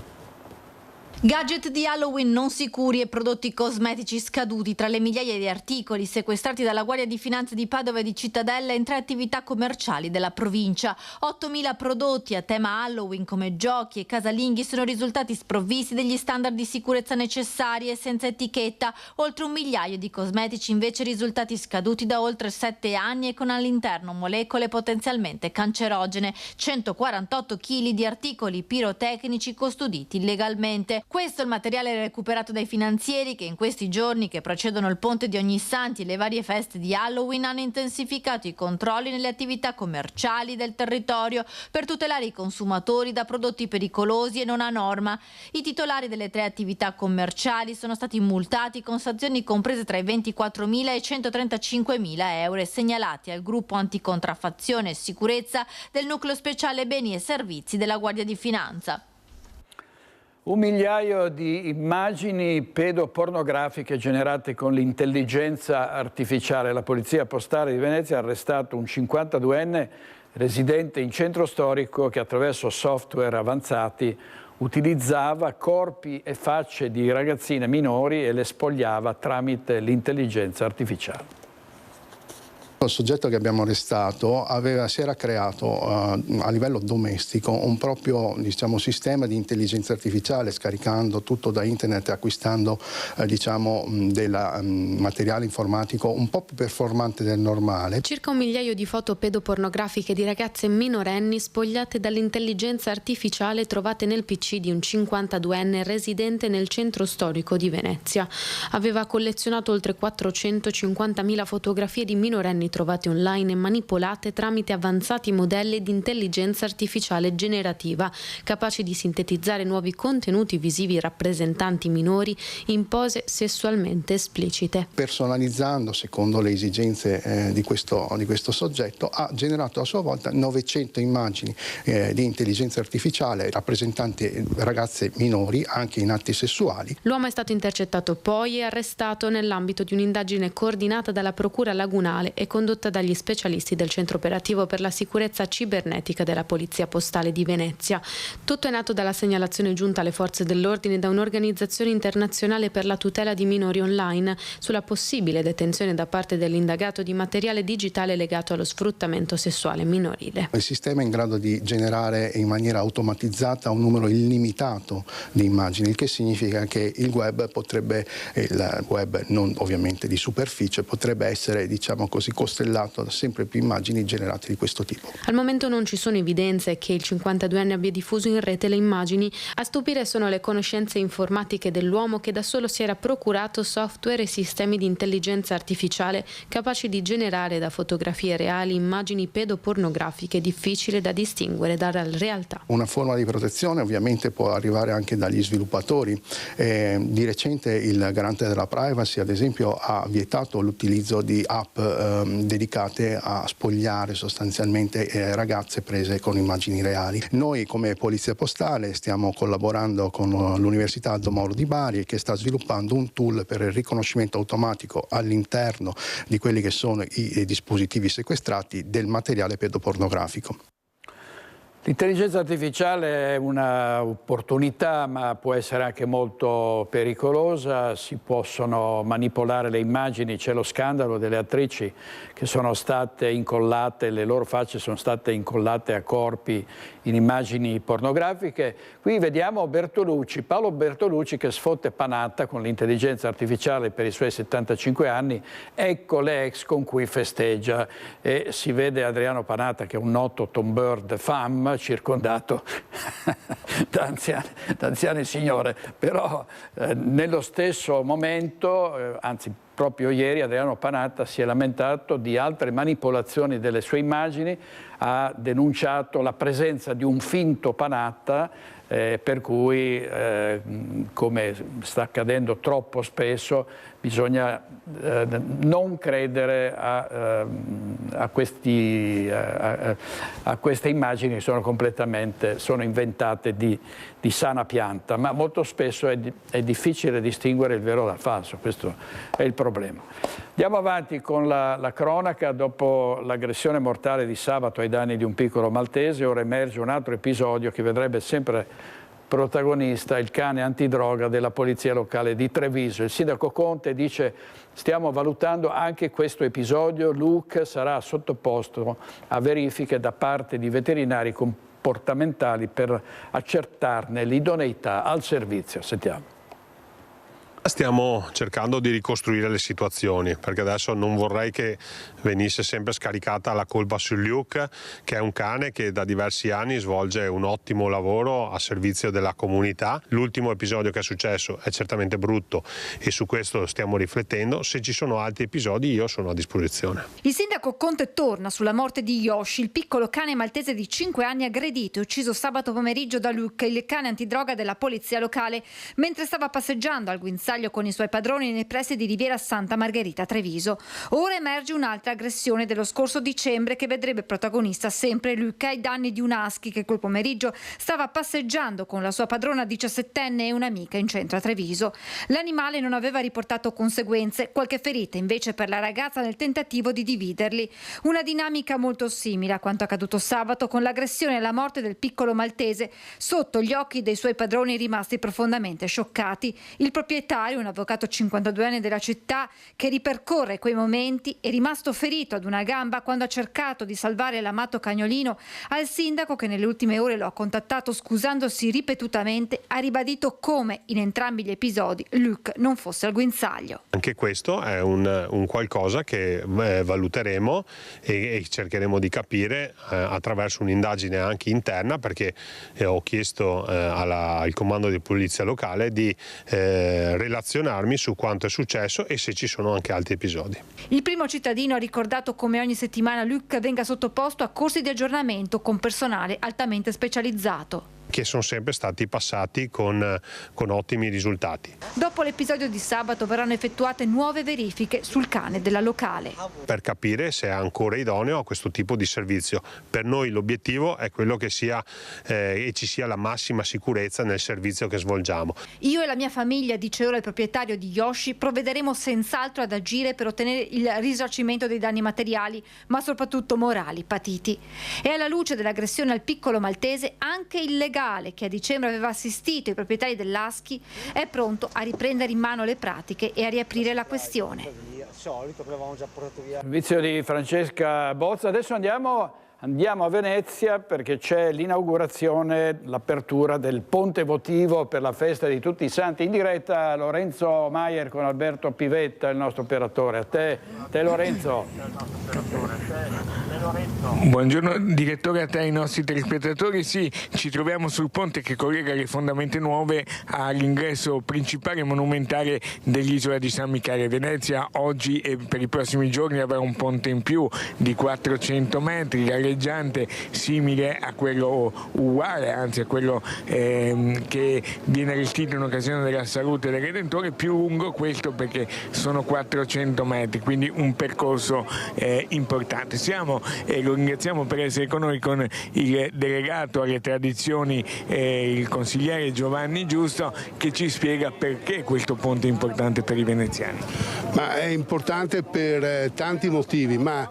Gadget di Halloween non sicuri e prodotti cosmetici scaduti tra le migliaia di articoli sequestrati dalla Guardia di Finanza di Padova e di Cittadella in 3 attività commerciali della provincia. 8.000 prodotti a tema Halloween come giochi e casalinghi sono risultati sprovvisti degli standard di sicurezza necessari e senza etichetta. Oltre 1 migliaio di cosmetici invece risultati scaduti da oltre 7 anni e con all'interno molecole potenzialmente cancerogene. 148 kg di articoli pirotecnici custoditi illegalmente. Questo è il materiale recuperato dai finanzieri che in questi giorni che precedono il ponte di Ognissanti e le varie feste di Halloween hanno intensificato i controlli nelle attività commerciali del territorio per tutelare i consumatori da prodotti pericolosi e non a norma. I titolari delle 3 attività commerciali sono stati multati con sanzioni comprese tra i 24.000 e i 135.000 euro e segnalati al gruppo anticontraffazione e sicurezza del nucleo speciale beni e servizi della Guardia di Finanza. 1 migliaio di immagini pedopornografiche generate con l'intelligenza artificiale. La Polizia Postale di Venezia ha arrestato un 52enne residente in centro storico che attraverso software avanzati utilizzava corpi e facce di ragazzine minori e le spogliava tramite l'intelligenza artificiale. Il soggetto che abbiamo arrestato si era creato a livello domestico un proprio sistema di intelligenza artificiale, scaricando tutto da internet e acquistando del materiale informatico un po' più performante del normale. Circa 1 migliaio di foto pedopornografiche di ragazze minorenni spogliate dall'intelligenza artificiale trovate nel PC di un 52enne residente nel centro storico di Venezia. Aveva collezionato oltre 450.000 fotografie di minorenni trovate online e manipolate tramite avanzati modelli di intelligenza artificiale generativa, capaci di sintetizzare nuovi contenuti visivi rappresentanti minori in pose sessualmente esplicite. Personalizzando secondo le esigenze di questo soggetto, ha generato a sua volta 900 immagini di intelligenza artificiale rappresentanti ragazze minori anche in atti sessuali. L'uomo è stato intercettato poi e arrestato nell'ambito di un'indagine coordinata dalla Procura Lagunale e condotta dagli specialisti del Centro Operativo per la Sicurezza Cibernetica della Polizia Postale di Venezia. Tutto è nato dalla segnalazione giunta alle forze dell'ordine da un'organizzazione internazionale per la tutela di minori online sulla possibile detenzione da parte dell'indagato di materiale digitale legato allo sfruttamento sessuale minorile. Il sistema è in grado di generare in maniera automatizzata un numero illimitato di immagini, il che significa che il web non ovviamente di superficie, potrebbe essere costellato da sempre più immagini generate di questo tipo. Al momento non ci sono evidenze che il 52enne abbia diffuso in rete le immagini. A stupire sono le conoscenze informatiche dell'uomo che da solo si era procurato software e sistemi di intelligenza artificiale capaci di generare da fotografie reali immagini pedopornografiche difficili da distinguere dalla realtà. Una forma di protezione ovviamente può arrivare anche dagli sviluppatori. Di recente il garante della privacy ad esempio ha vietato l'utilizzo di app dedicate a spogliare sostanzialmente ragazze prese con immagini reali. Noi come Polizia Postale stiamo collaborando con l'Università Aldo Moro di Bari che sta sviluppando un tool per il riconoscimento automatico all'interno di quelli che sono i dispositivi sequestrati del materiale pedopornografico. L'intelligenza artificiale è un'opportunità, ma può essere anche molto pericolosa. Si possono manipolare le immagini. C'è lo scandalo delle attrici che sono state incollate, le loro facce sono state incollate a corpi in immagini pornografiche. Qui vediamo Paolo Bertolucci che sfotte Panatta con l'intelligenza artificiale per i suoi 75 anni. Ecco le ex con cui festeggia. E si vede Adriano Panatta che è un noto Tom Bird fan, circondato da anziane signore, però nello stesso momento, anzi proprio ieri, Adriano Panatta si è lamentato di altre manipolazioni delle sue immagini, ha denunciato la presenza di un finto Panatta, per cui, come sta accadendo troppo spesso, bisogna non credere a queste immagini che sono inventate di sana pianta, ma molto spesso è difficile distinguere il vero dal falso. Questo è il problema. problema. Andiamo avanti con la cronaca. Dopo l'aggressione mortale di sabato ai danni di un piccolo maltese, ora emerge un altro episodio che vedrebbe sempre protagonista il cane antidroga della polizia locale di Treviso. Il sindaco Conte dice: stiamo valutando anche questo episodio, Luke sarà sottoposto a verifiche da parte di veterinari comportamentali per accertarne l'idoneità al servizio. Sentiamo. Stiamo cercando di ricostruire le situazioni, perché adesso non vorrei che venisse sempre scaricata la colpa su Luke, che è un cane che da diversi anni svolge un ottimo lavoro a servizio della comunità. L'ultimo episodio che è successo è certamente brutto e su questo stiamo riflettendo. Se ci sono altri episodi io sono a disposizione. Il sindaco Conte torna sulla morte di Yoshi, il piccolo cane maltese di 5 anni aggredito e ucciso sabato pomeriggio da Luke, il cane antidroga della polizia locale, mentre stava passeggiando al guinzaglio con i suoi padroni nei pressi di Riviera Santa Margherita, Treviso. Ora emerge un'altra aggressione dello scorso dicembre che vedrebbe protagonista sempre Luca ai danni di un husky che quel pomeriggio stava passeggiando con la sua padrona 17enne e un'amica in centro a Treviso. L'animale non aveva riportato conseguenze, qualche ferita invece per la ragazza nel tentativo di dividerli. Una dinamica molto simile a quanto accaduto sabato con l'aggressione e la morte del piccolo maltese sotto gli occhi dei suoi padroni rimasti profondamente scioccati. Il proprietario, un avvocato 52enne della città che ripercorre quei momenti, è rimasto ferito ad una gamba quando ha cercato di salvare l'amato cagnolino. Al sindaco, che nelle ultime ore lo ha contattato scusandosi ripetutamente, ha ribadito come in entrambi gli episodi Luke non fosse al guinzaglio. Anche questo è un qualcosa che valuteremo e cercheremo di capire attraverso un'indagine anche interna, perché ho chiesto al comando di polizia locale di relazionarmi su quanto è successo e se ci sono anche altri episodi. Il primo cittadino ha ricordato come ogni settimana Luke venga sottoposto a corsi di aggiornamento con personale altamente specializzato, che sono sempre stati passati con ottimi risultati. Dopo l'episodio di sabato verranno effettuate nuove verifiche sul cane della locale, per capire se è ancora idoneo a questo tipo di servizio. Per noi l'obiettivo è quello che sia e ci sia la massima sicurezza nel servizio che svolgiamo. Io e la mia famiglia, dice ora il proprietario di Yoshi, provvederemo senz'altro ad agire per ottenere il risarcimento dei danni materiali, ma soprattutto morali patiti. E alla luce dell'aggressione al piccolo maltese, anche il legale che a dicembre aveva assistito i proprietari dell'husky è pronto a riprendere in mano le pratiche e a riaprire la questione. Servizio di Francesca Bozza. Adesso andiamo a Venezia perché c'è l'inaugurazione, l'apertura del ponte votivo per la festa di tutti i santi. In diretta Lorenzo Maier con Alberto Pivetta, il nostro operatore. A te Lorenzo. Buongiorno direttore, a te e ai nostri telespettatori. Sì, ci troviamo sul ponte che collega le fondamenta nuove all'ingresso principale e monumentale dell'isola di San Michele. Venezia oggi e per i prossimi giorni avrà un ponte in più di 400 metri, galleggiante, simile a quello uguale, anzi a quello che viene allestito in occasione della Salute del Redentore, più lungo questo perché sono 400 metri, quindi un percorso importante. E lo ringraziamo per essere con noi con il delegato alle tradizioni, il consigliere Giovanni Giusto, che ci spiega perché questo ponte è importante per i veneziani. Ma è importante per tanti motivi, ma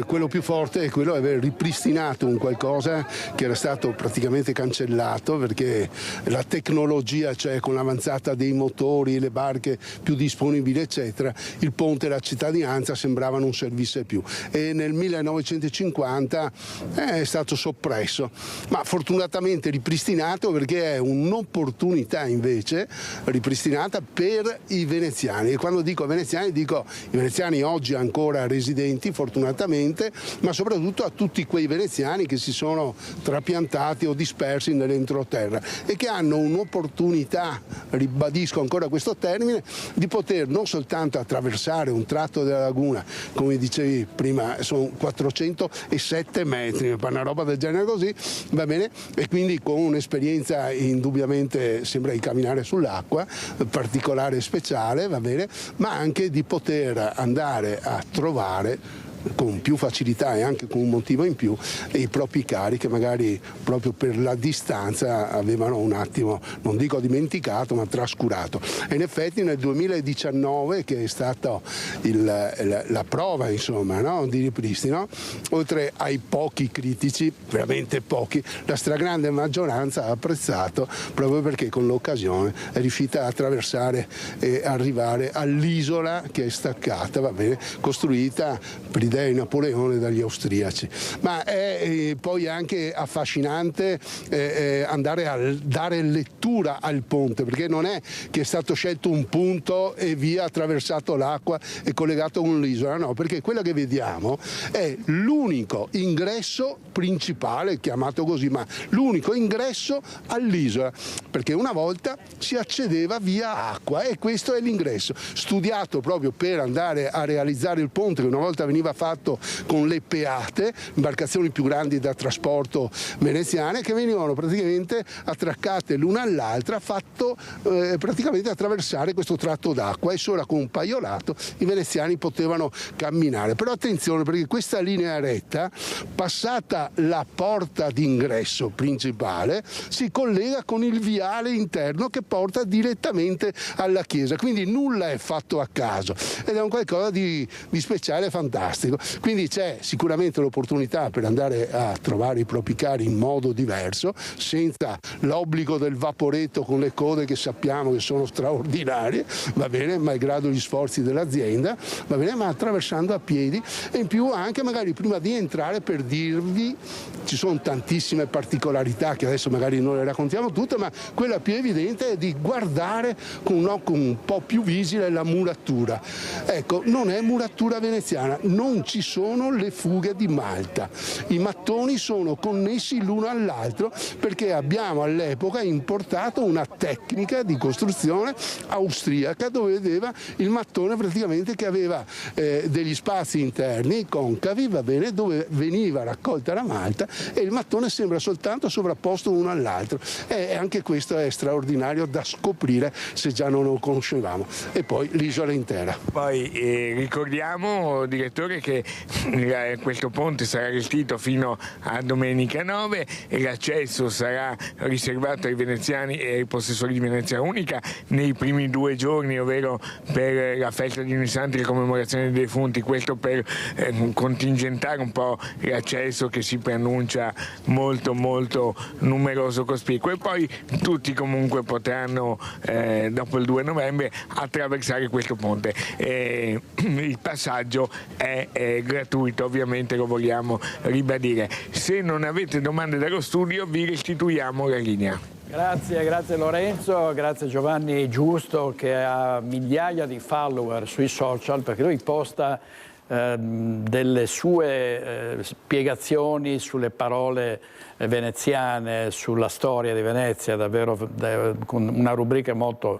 quello più forte è quello di aver ripristinato un qualcosa che era stato praticamente cancellato, perché la tecnologia, cioè con l'avanzata dei motori, le barche più disponibili eccetera, il ponte e la cittadinanza sembravano un servizio in più, e nel 1950 è stato soppresso, ma fortunatamente ripristinato, perché è un'opportunità invece ripristinata per i veneziani. E quando dico veneziani, dico i veneziani oggi ancora residenti fortunatamente, ma soprattutto a tutti quei veneziani che si sono trapiantati o dispersi nell'entroterra e che hanno un'opportunità, ribadisco ancora questo termine, di poter non soltanto attraversare un tratto della laguna, come dicevi prima, sono 407 metri, una roba del genere così, va bene, e quindi con un'esperienza indubbiamente sembra di camminare sull'acqua, particolare e speciale, va bene, ma anche di poter andare a trovare con più facilità e anche con un motivo in più i propri cari che magari proprio per la distanza avevano un attimo, non dico dimenticato, ma trascurato. E in effetti nel 2019, che è stata la prova insomma, no, di ripristino, oltre ai pochi critici, veramente pochi, la stragrande maggioranza ha apprezzato, proprio perché con l'occasione è riuscita a attraversare e arrivare all'isola che è staccata, va bene, costruita per idea di Napoleone dagli austriaci. Ma è poi anche affascinante andare a dare lettura al ponte, perché non è che è stato scelto un punto e via attraversato l'acqua e collegato con l'isola, no, perché quella che vediamo è l'unico ingresso principale, chiamato così, ma l'unico ingresso all'isola, perché una volta si accedeva via acqua e questo è l'ingresso, studiato proprio per andare a realizzare il ponte che una volta veniva fatto con le peate, imbarcazioni più grandi da trasporto veneziane, che venivano praticamente attraccate l'una all'altra, fatto praticamente attraversare questo tratto d'acqua, e solo con un paiolato i veneziani potevano camminare. Però attenzione, perché questa linea retta, passata la porta d'ingresso principale, si collega con il viale interno che porta direttamente alla chiesa, quindi nulla è fatto a caso ed è un qualcosa di speciale e fantastico. Quindi c'è sicuramente l'opportunità per andare a trovare i propri cari in modo diverso, senza l'obbligo del vaporetto con le code che sappiamo che sono straordinarie, va bene, malgrado gli sforzi dell'azienda, va bene, ma attraversando a piedi. E in più anche magari prima di entrare, per dirvi, ci sono tantissime particolarità che adesso magari non le raccontiamo tutte, ma quella più evidente è di guardare con un occhio un po' più visile la muratura. Ecco, non è muratura veneziana, non ci sono le fughe di Malta, i mattoni sono connessi l'uno all'altro perché abbiamo all'epoca importato una tecnica di costruzione austriaca dove vedeva il mattone praticamente che aveva degli spazi interni concavi, va bene, dove veniva raccolta la malta e il mattone sembra soltanto sovrapposto uno all'altro, e anche questo è straordinario da scoprire se già non lo conoscevamo. E poi l'isola intera. Poi ricordiamo, direttore, che questo ponte sarà gestito fino a domenica 9 e l'accesso sarà riservato ai veneziani e ai possessori di Venezia Unica nei primi 2 giorni, ovvero per la festa di Ogni Santi e la commemorazione dei defunti, questo per contingentare un po' l'accesso che si preannuncia molto molto numeroso, cospicuo, e poi tutti comunque potranno dopo il 2 novembre attraversare questo ponte. Il passaggio è gratuito, ovviamente, lo vogliamo ribadire. Se non avete domande dallo studio vi restituiamo la linea. Grazie Lorenzo, grazie Giovanni Giusto, che ha migliaia di follower sui social, perché lui posta delle sue spiegazioni sulle parole veneziane, sulla storia di Venezia, davvero con una rubrica molto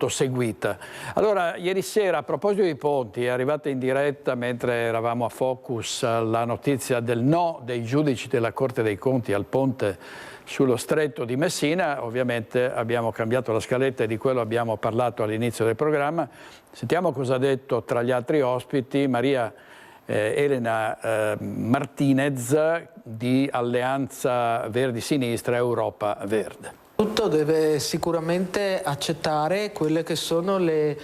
seguita. Allora, ieri sera, a proposito dei ponti, è arrivata in diretta, mentre eravamo a Focus, la notizia del no dei giudici della Corte dei Conti al ponte sullo stretto di Messina. Ovviamente abbiamo cambiato la scaletta e di quello abbiamo parlato all'inizio del programma. Sentiamo cosa ha detto tra gli altri ospiti Maria Elena Martinez di Alleanza Verdi Sinistra Europa Verde. Tutto deve sicuramente accettare quelle che sono le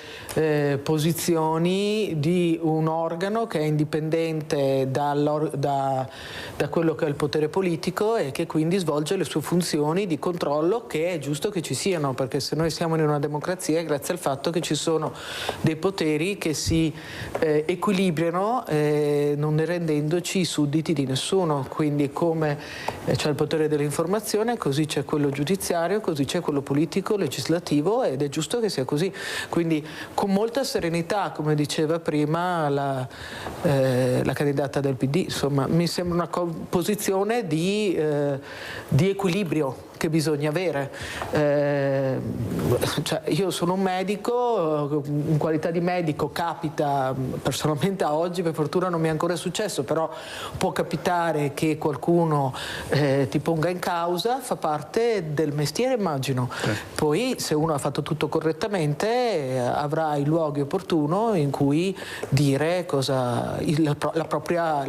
posizioni di un organo che è indipendente da quello che è il potere politico e che quindi svolge le sue funzioni di controllo, che è giusto che ci siano, perché se noi siamo in una democrazia è grazie al fatto che ci sono dei poteri che si equilibrano non rendendoci i sudditi di nessuno. Quindi come c'è il potere dell'informazione, così c'è quello giudiziario, così c'è quello politico, legislativo, ed è giusto che sia così. Quindi con molta serenità, come diceva prima la candidata del PD, insomma mi sembra una posizione di equilibrio che bisogna avere. Cioè, io sono un medico, in qualità di medico capita, personalmente a oggi per fortuna non mi è ancora successo, però può capitare che qualcuno ti ponga in causa, fa parte del mestiere, immagino. Poi se uno ha fatto tutto correttamente avrà i luoghi opportuni in cui dire la propria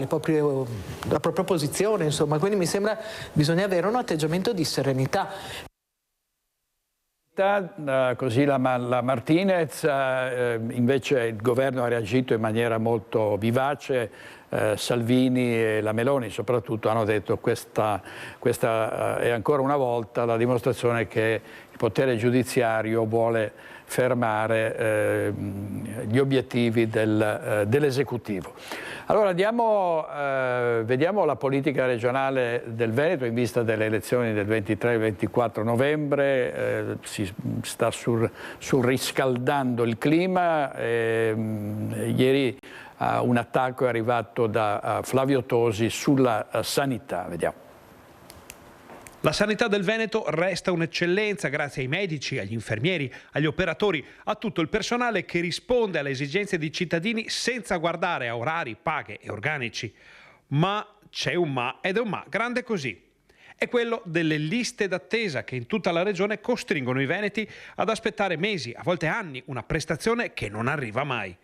posizione, insomma. Quindi mi sembra bisogna avere un atteggiamento di serenità. Così la Martinez, invece il governo ha reagito in maniera molto vivace, Salvini e la Meloni soprattutto hanno detto questa è ancora una volta la dimostrazione che il potere giudiziario vuole fermare gli obiettivi dell'esecutivo. Allora vediamo la politica regionale del Veneto in vista delle elezioni del 23 e 24 novembre, si sta surriscaldando il clima, ieri un attacco è arrivato da Flavio Tosi sulla sanità, vediamo. La sanità del Veneto resta un'eccellenza grazie ai medici, agli infermieri, agli operatori, a tutto il personale che risponde alle esigenze dei cittadini senza guardare a orari, paghe e organici. Ma c'è un ma, ed è un ma grande così. È quello delle liste d'attesa che in tutta la regione costringono i veneti ad aspettare mesi, a volte anni, una prestazione che non arriva mai.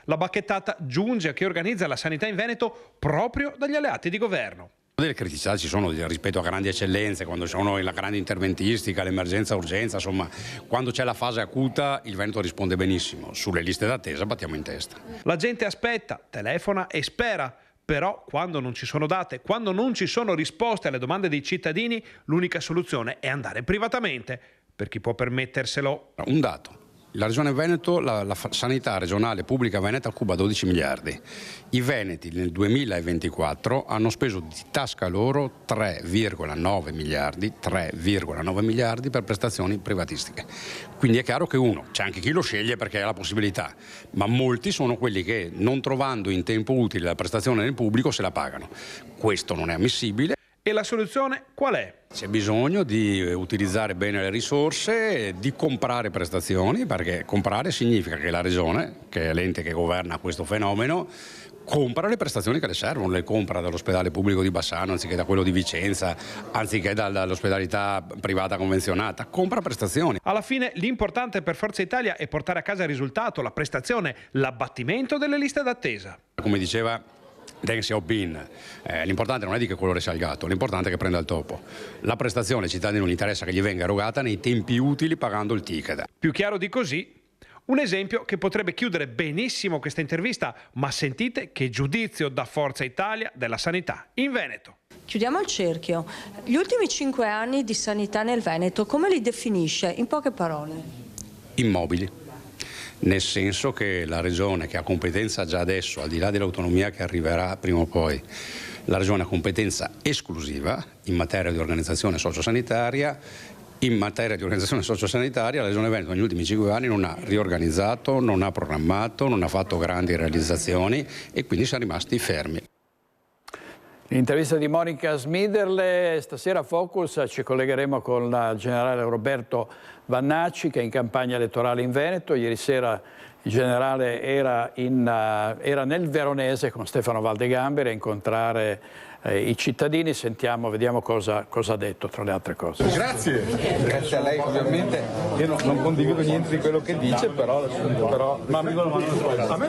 La bacchettata giunge a chi organizza la sanità in Veneto proprio dagli alleati di governo. Delle criticità ci sono rispetto a grandi eccellenze, quando sono la grande interventistica, l'emergenza urgenza, insomma, quando c'è la fase acuta il Veneto risponde benissimo, sulle liste d'attesa battiamo in testa. La gente aspetta, telefona e spera, però quando non ci sono date, quando non ci sono risposte alle domande dei cittadini, l'unica soluzione è andare privatamente, per chi può permetterselo. Un dato. La Regione Veneto, la sanità regionale pubblica veneta cuba 12 miliardi. I veneti nel 2024 hanno speso di tasca loro 3,9 miliardi per prestazioni privatistiche. Quindi è chiaro che c'è anche chi lo sceglie perché ha la possibilità, ma molti sono quelli che non trovando in tempo utile la prestazione nel pubblico se la pagano. Questo non è ammissibile. E la soluzione qual è? C'è bisogno di utilizzare bene le risorse, di comprare prestazioni, perché comprare significa che la Regione, che è l'ente che governa questo fenomeno, compra le prestazioni che le servono, le compra dall'ospedale pubblico di Bassano anziché da quello di Vicenza, anziché dall'ospedalità privata convenzionata, compra prestazioni. Alla fine l'importante per Forza Italia è portare a casa il risultato, la prestazione, l'abbattimento delle liste d'attesa. Come diceva Deng Xiaoping, l'importante non è di che colore sia il gatto, l'importante è che prenda il topo. La prestazione ai cittadini non interessa che gli venga erogata nei tempi utili pagando il ticket. Più chiaro di così, un esempio che potrebbe chiudere benissimo questa intervista, ma sentite che giudizio da Forza Italia della sanità in Veneto. Chiudiamo il cerchio. Gli ultimi 5 anni di sanità nel Veneto, come li definisce in poche parole? Immobili. Nel senso che la Regione, che ha competenza già adesso, al di là dell'autonomia che arriverà prima o poi, la Regione ha competenza esclusiva in materia di organizzazione sociosanitaria. In materia di organizzazione sociosanitaria la Regione Veneto negli ultimi 5 anni non ha riorganizzato, non ha programmato, non ha fatto grandi realizzazioni e quindi siamo rimasti fermi. L'intervista di Monica Smiderle, stasera a Focus ci collegheremo con il generale Roberto Vannacci che è in campagna elettorale in Veneto. Ieri sera il generale era nel Veronese con Stefano Valdegamberi a incontrare i cittadini. Sentiamo, vediamo cosa ha detto tra le altre cose. Grazie a lei ovviamente. Io non condivido niente di quello che dice, però ma a me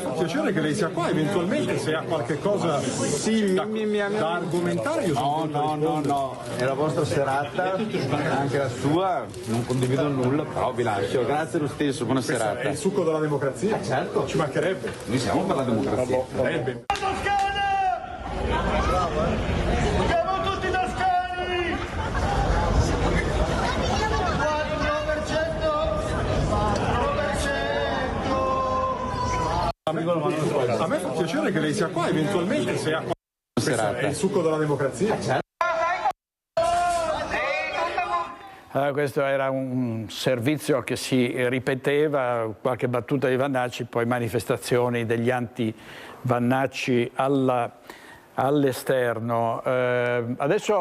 fa piacere che lei sia qua, eventualmente se ha qualche cosa da argomentare. Io sono no, è la vostra serata, anche la sua, non condivido nulla, però vi lascio. Grazie lo stesso, buona serata. È il succo della democrazia? Certo. Ci mancherebbe. Noi siamo per la democrazia. Siamo tutti toscani! 4%! A me fa piacere che lei sia qua, eventualmente se ha qualche... È il succo della democrazia. Questo era un servizio che si ripeteva, qualche battuta di Vannacci, poi manifestazioni degli anti-Vannacci all'esterno. Adesso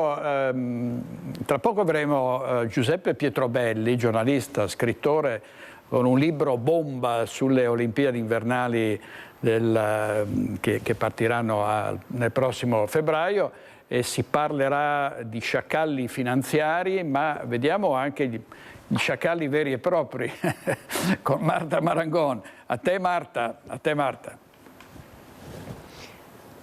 tra poco avremo Giuseppe Pietrobelli, giornalista, scrittore, con un libro bomba sulle Olimpiadi invernali che partiranno nel prossimo febbraio, e si parlerà di sciacalli finanziari, ma vediamo anche gli sciacalli veri e propri con Marta Marangon. A te Marta.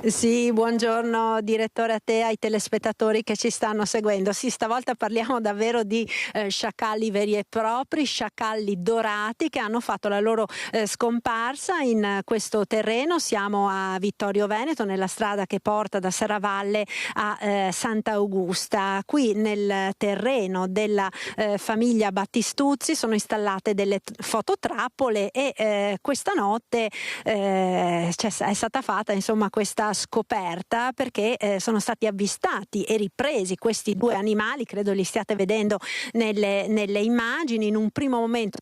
Sì, buongiorno direttore, a te e ai telespettatori che ci stanno seguendo. Sì, stavolta parliamo davvero di sciacalli veri e propri, sciacalli dorati che hanno fatto la loro scomparsa in questo terreno. Siamo a Vittorio Veneto, nella strada che porta da Serravalle a Santa Augusta. Qui nel terreno della famiglia Battistuzzi sono installate delle fototrappole e questa notte è stata fatta questa scoperta, perché sono stati avvistati e ripresi questi due animali, credo li stiate vedendo nelle immagini. In un primo momento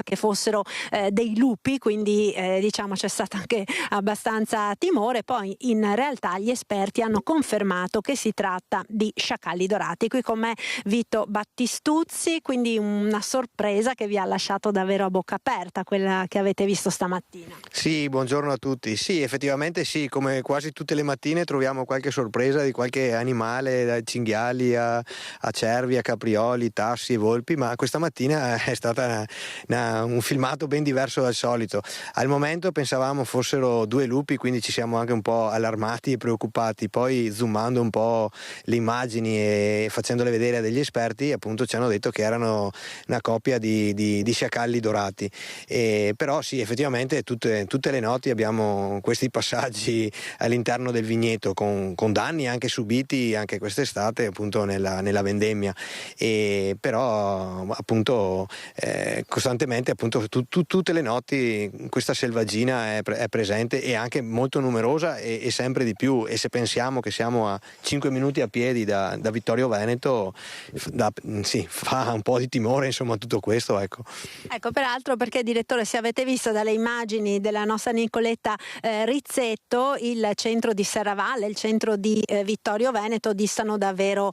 che fossero dei lupi, quindi c'è stato anche abbastanza timore, poi in realtà gli esperti hanno confermato che si tratta di sciacalli dorati. Qui con me Vito Battistuzzi, quindi una sorpresa che vi ha lasciato davvero a bocca aperta, quella che avete visto stamattina. Sì, buongiorno a tutti. Sì, effettivamente sì, come quasi tutte le mattine troviamo qualche sorpresa di qualche animale, dai cinghiali a cervi, a caprioli, tassi e volpi, ma questa mattina è stata un filmato ben diverso dal solito. Al momento pensavamo fossero due lupi, quindi ci siamo anche un po' allarmati e preoccupati. Poi zoomando un po' le immagini e facendole vedere a degli esperti, appunto ci hanno detto che erano una coppia di sciacalli dorati. Però sì, effettivamente tutte le notti abbiamo questi passaggi all'interno del vigneto con danni anche subiti anche quest'estate, appunto nella vendemmia. Però appunto costantemente, appunto tutte le notti questa selvaggina è presente e anche molto numerosa e sempre di più. E se pensiamo che siamo a 5 minuti a piedi da Vittorio Veneto, fa un po' di timore, insomma, tutto questo. Ecco, peraltro, perché direttore, se avete visto dalle immagini della nostra Nicoletta Rizzetto, il centro di Serravalle, il centro di Vittorio Veneto distano davvero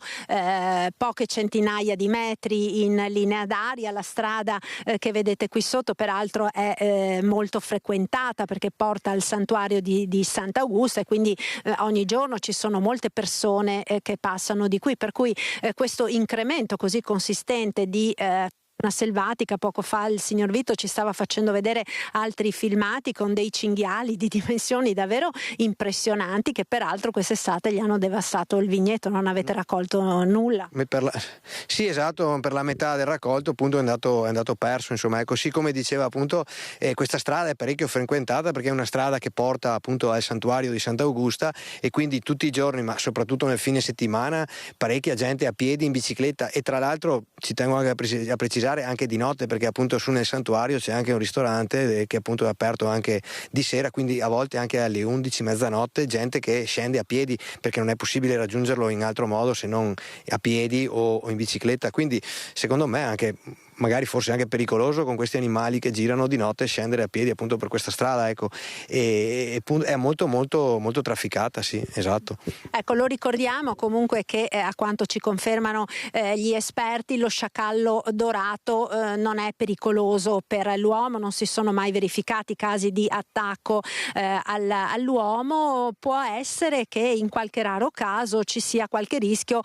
poche centinaia di metri in linea d'aria. La strada che vedete qui sotto peraltro è molto frequentata perché porta al santuario di Santa Augusta, e quindi ogni giorno ci sono molte persone che passano di qui, per cui questo incremento così consistente di una selvatica. Poco fa il signor Vito ci stava facendo vedere altri filmati con dei cinghiali di dimensioni davvero impressionanti, che peraltro quest'estate gli hanno devastato il vigneto. Non avete raccolto nulla? Sì, esatto, per la metà del raccolto appunto è andato perso, insomma. Ecco, sì, come diceva appunto questa strada è parecchio frequentata perché è una strada che porta appunto al santuario di Santa Augusta, e quindi tutti i giorni, ma soprattutto nel fine settimana, parecchia gente a piedi, in bicicletta. E tra l'altro ci tengo anche a precisare anche di notte, perché appunto su nel santuario c'è anche un ristorante che appunto è aperto anche di sera, quindi a volte anche alle 11, mezzanotte, gente che scende a piedi perché non è possibile raggiungerlo in altro modo se non a piedi o in bicicletta. Quindi secondo me anche magari forse anche pericoloso con questi animali che girano di notte scendere a piedi appunto per questa strada, ecco, e è molto molto molto trafficata, sì, esatto. Ecco, lo ricordiamo comunque che a quanto ci confermano gli esperti, lo sciacallo dorato non è pericoloso per l'uomo, non si sono mai verificati casi di attacco all'uomo. Può essere che in qualche raro caso ci sia qualche rischio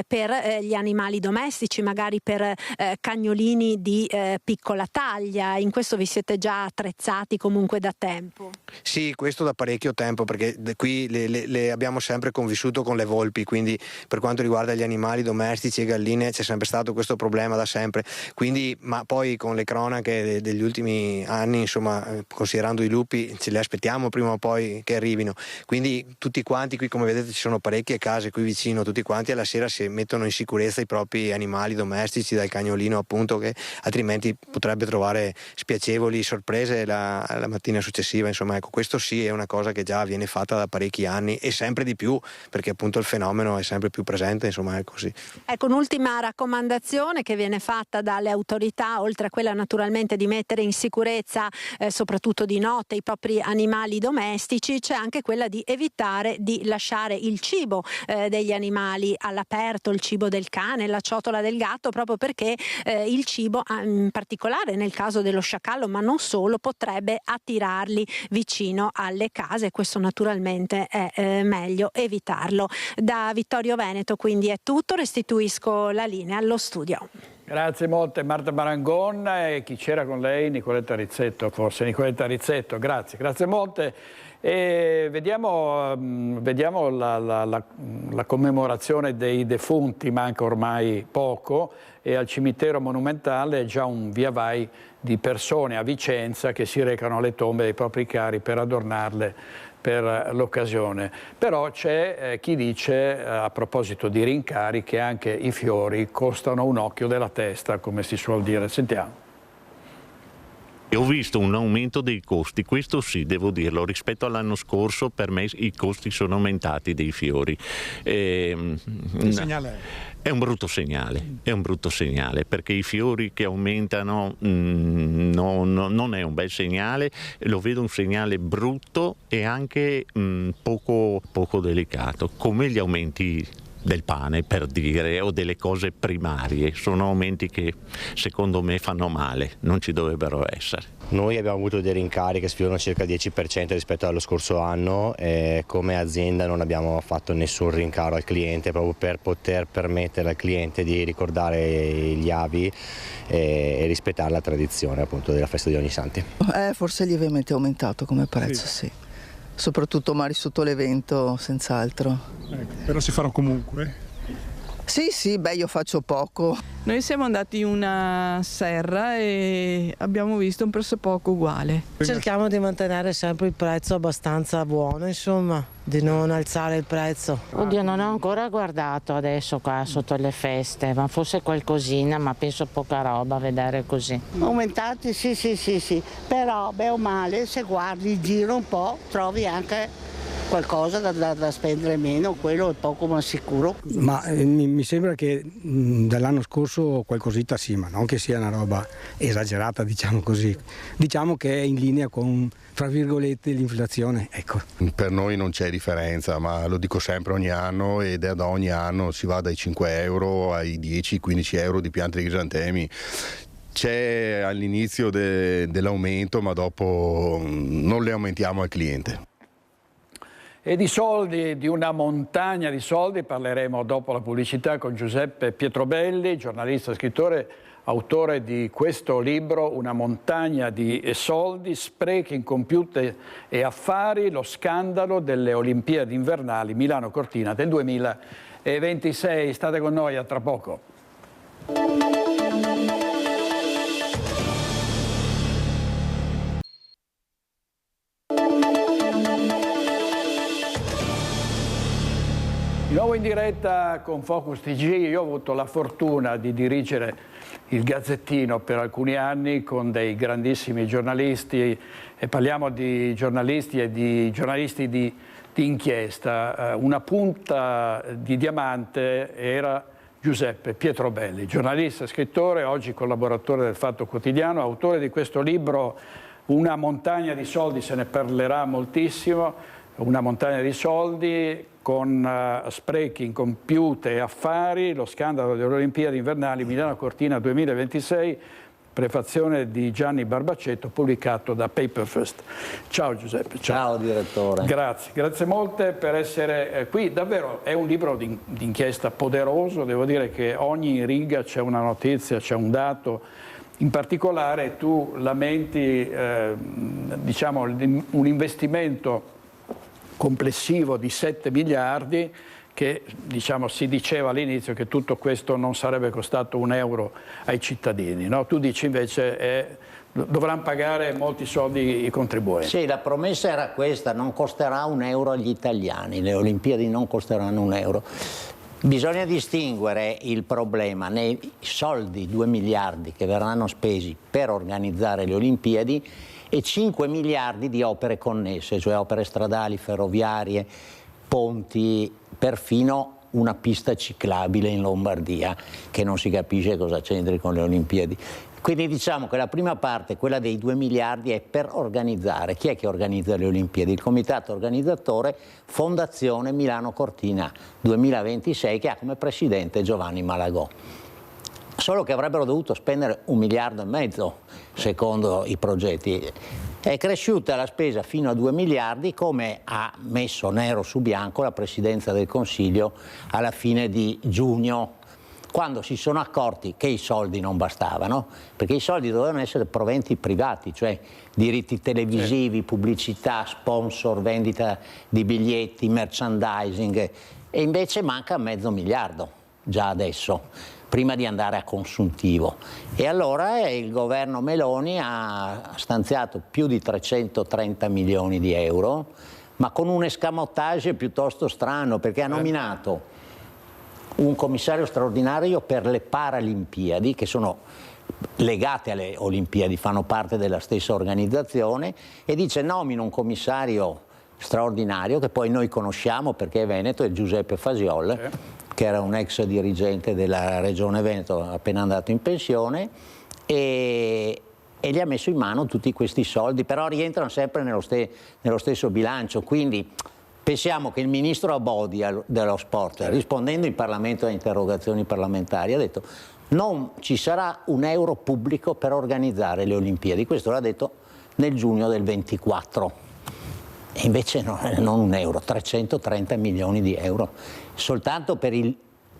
per gli animali domestici, magari per cagnolini di piccola taglia. In questo vi siete già attrezzati comunque da tempo? Sì, questo da parecchio tempo, perché qui le abbiamo sempre convissuto con le volpi, quindi per quanto riguarda gli animali domestici e galline c'è sempre stato questo problema da sempre. Quindi, ma poi con le cronache degli ultimi anni, insomma, considerando i lupi, ce li aspettiamo prima o poi che arrivino. Quindi tutti quanti qui, come vedete, ci sono parecchie case qui vicino, tutti quanti alla sera si mettono in sicurezza i propri animali domestici, dal cagnolino appunto che altrimenti potrebbe trovare spiacevoli sorprese la mattina successiva. Insomma, ecco, questo sì è una cosa che già viene fatta da parecchi anni e sempre di più, perché appunto il fenomeno è sempre più presente, insomma è così. Ecco, un'ultima raccomandazione che viene fatta dalle autorità, oltre a quella naturalmente di mettere in sicurezza soprattutto di notte i propri animali domestici, c'è anche quella di evitare di lasciare il cibo degli animali all'aperto, il cibo del cane, la ciotola del gatto, proprio perché il cibo, in particolare nel caso dello sciacallo, ma non solo, potrebbe attirarli vicino alle case. Questo naturalmente è meglio evitarlo. Da Vittorio Veneto quindi è tutto, restituisco la linea allo studio. Grazie molte Marta Marangon e chi c'era con lei? Nicoletta Rizzetto, forse Nicoletta Rizzetto, grazie molte. E vediamo la commemorazione dei defunti, manca ormai poco, e al cimitero monumentale è già un via vai di persone a Vicenza che si recano alle tombe dei propri cari per adornarle per l'occasione. Però c'è chi dice, a proposito di rincari, che anche i fiori costano un occhio della testa, come si suol dire. Sentiamo. Ho visto un aumento dei costi, questo sì, devo dirlo, rispetto all'anno scorso per me i costi sono aumentati dei fiori. Che segnale è? È un brutto segnale, perché i fiori che aumentano non è un bel segnale, lo vedo un segnale brutto e anche poco delicato, come gli aumenti del pane, per dire, o delle cose primarie. Sono aumenti che secondo me fanno male, non ci dovrebbero essere. Noi abbiamo avuto dei rincari che sfiorano circa il 10% rispetto allo scorso anno e come azienda non abbiamo fatto nessun rincaro al cliente, proprio per poter permettere al cliente di ricordare gli avi e rispettare la tradizione appunto della festa di Ognissanti. Forse lievemente aumentato come prezzo, sì. Soprattutto magari sotto l'evento, senz'altro. Ecco, però si farà comunque? Sì, beh, io faccio poco. Noi siamo andati in una serra e abbiamo visto un prezzo poco uguale. Cerchiamo di mantenere sempre il prezzo abbastanza buono, insomma, di non alzare il prezzo. Oddio, non ho ancora guardato adesso qua sotto le feste, ma forse qualcosina, ma penso poca roba a vedere così. Aumentati, sì, però beh o male, se guardi in giro un po' trovi anche qualcosa da spendere meno, quello è poco ma sicuro. Ma mi sembra che dall'anno scorso qualcosita sì, ma non che sia una roba esagerata, diciamo così. Diciamo che è in linea con, fra virgolette, l'inflazione, ecco. Per noi non c'è differenza, ma lo dico sempre ogni anno ed è da ogni anno si va dai 5 euro ai 10-15 euro di piante di crisantemi. C'è all'inizio dell'aumento, ma dopo non le aumentiamo al cliente. E di soldi, di una montagna di soldi, parleremo dopo la pubblicità con Giuseppe Pietrobelli, giornalista, scrittore, autore di questo libro, Una montagna di soldi, sprechi incompiuti e affari, lo scandalo delle Olimpiadi invernali Milano-Cortina del 2026. State con noi, a tra poco. Di nuovo in diretta con Focus TG, io ho avuto la fortuna di dirigere il Gazzettino per alcuni anni con dei grandissimi giornalisti e parliamo di giornalisti e di giornalisti di inchiesta. Una punta di diamante era Giuseppe Pietrobelli, giornalista, scrittore, oggi collaboratore del Fatto Quotidiano, autore di questo libro Una montagna di soldi, se ne parlerà moltissimo, Una montagna di soldi con sprechi incompiute e affari, lo scandalo delle Olimpiadi invernali Milano-Cortina 2026, prefazione di Gianni Barbacetto, pubblicato da Paper First. Ciao Giuseppe. Ciao direttore. Grazie molte per essere qui. Davvero è un libro di inchiesta poderoso, devo dire che ogni riga c'è una notizia, c'è un dato. In particolare tu lamenti diciamo, un investimento complessivo di 7 miliardi che diciamo, si diceva all'inizio che tutto questo non sarebbe costato un euro ai cittadini, no? Tu dici invece dovranno pagare molti soldi i contribuenti. Sì, la promessa era questa, non costerà un euro agli italiani, le Olimpiadi non costeranno un euro. Bisogna distinguere il problema nei soldi, 2 miliardi che verranno spesi per organizzare le Olimpiadi e 5 miliardi di opere connesse, cioè opere stradali, ferroviarie, ponti, perfino una pista ciclabile in Lombardia, che non si capisce cosa c'entri con le Olimpiadi. Quindi diciamo che la prima parte, quella dei 2 miliardi, è per organizzare. Chi è che organizza le Olimpiadi? Il comitato organizzatore Fondazione Milano Cortina 2026, che ha come presidente Giovanni Malagò. Solo che avrebbero dovuto spendere 1,5 miliardi secondo i progetti. È cresciuta la spesa fino a 2 miliardi, come ha messo nero su bianco la Presidenza del Consiglio alla fine di giugno, quando si sono accorti che i soldi non bastavano, perché i soldi dovevano essere proventi privati, cioè diritti televisivi, pubblicità, sponsor, vendita di biglietti, merchandising, e invece manca 500 miliardi già adesso, prima di andare a consuntivo. E allora il governo Meloni ha stanziato più di 330 milioni di euro, ma con un escamotage piuttosto strano, perché ha nominato un commissario straordinario per le Paralimpiadi, che sono legate alle Olimpiadi, fanno parte della stessa organizzazione, e dice: nomino un commissario straordinario che poi noi conosciamo perché è veneto, è Giuseppe Fasiol, che era un ex dirigente della Regione Veneto appena andato in pensione, e gli ha messo in mano tutti questi soldi, però rientrano sempre nello stesso bilancio. Quindi pensiamo che il ministro Abodi dello sport, rispondendo in Parlamento a interrogazioni parlamentari, ha detto: non ci sarà un euro pubblico per organizzare le Olimpiadi. Questo l'ha detto nel giugno del 24. E invece non un euro, 330 milioni di euro soltanto per il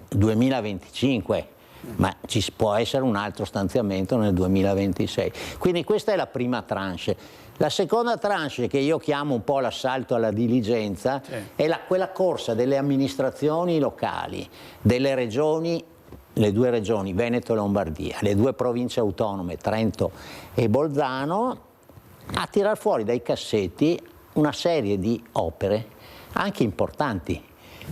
2025, ma ci può essere un altro stanziamento nel 2026. Quindi questa è la prima tranche. La seconda tranche, che io chiamo un po' l'assalto alla diligenza, è quella corsa delle amministrazioni locali, delle regioni, le 2 regioni, Veneto e Lombardia, le 2 province autonome, Trento e Bolzano, a tirar fuori dai cassetti una serie di opere, anche importanti,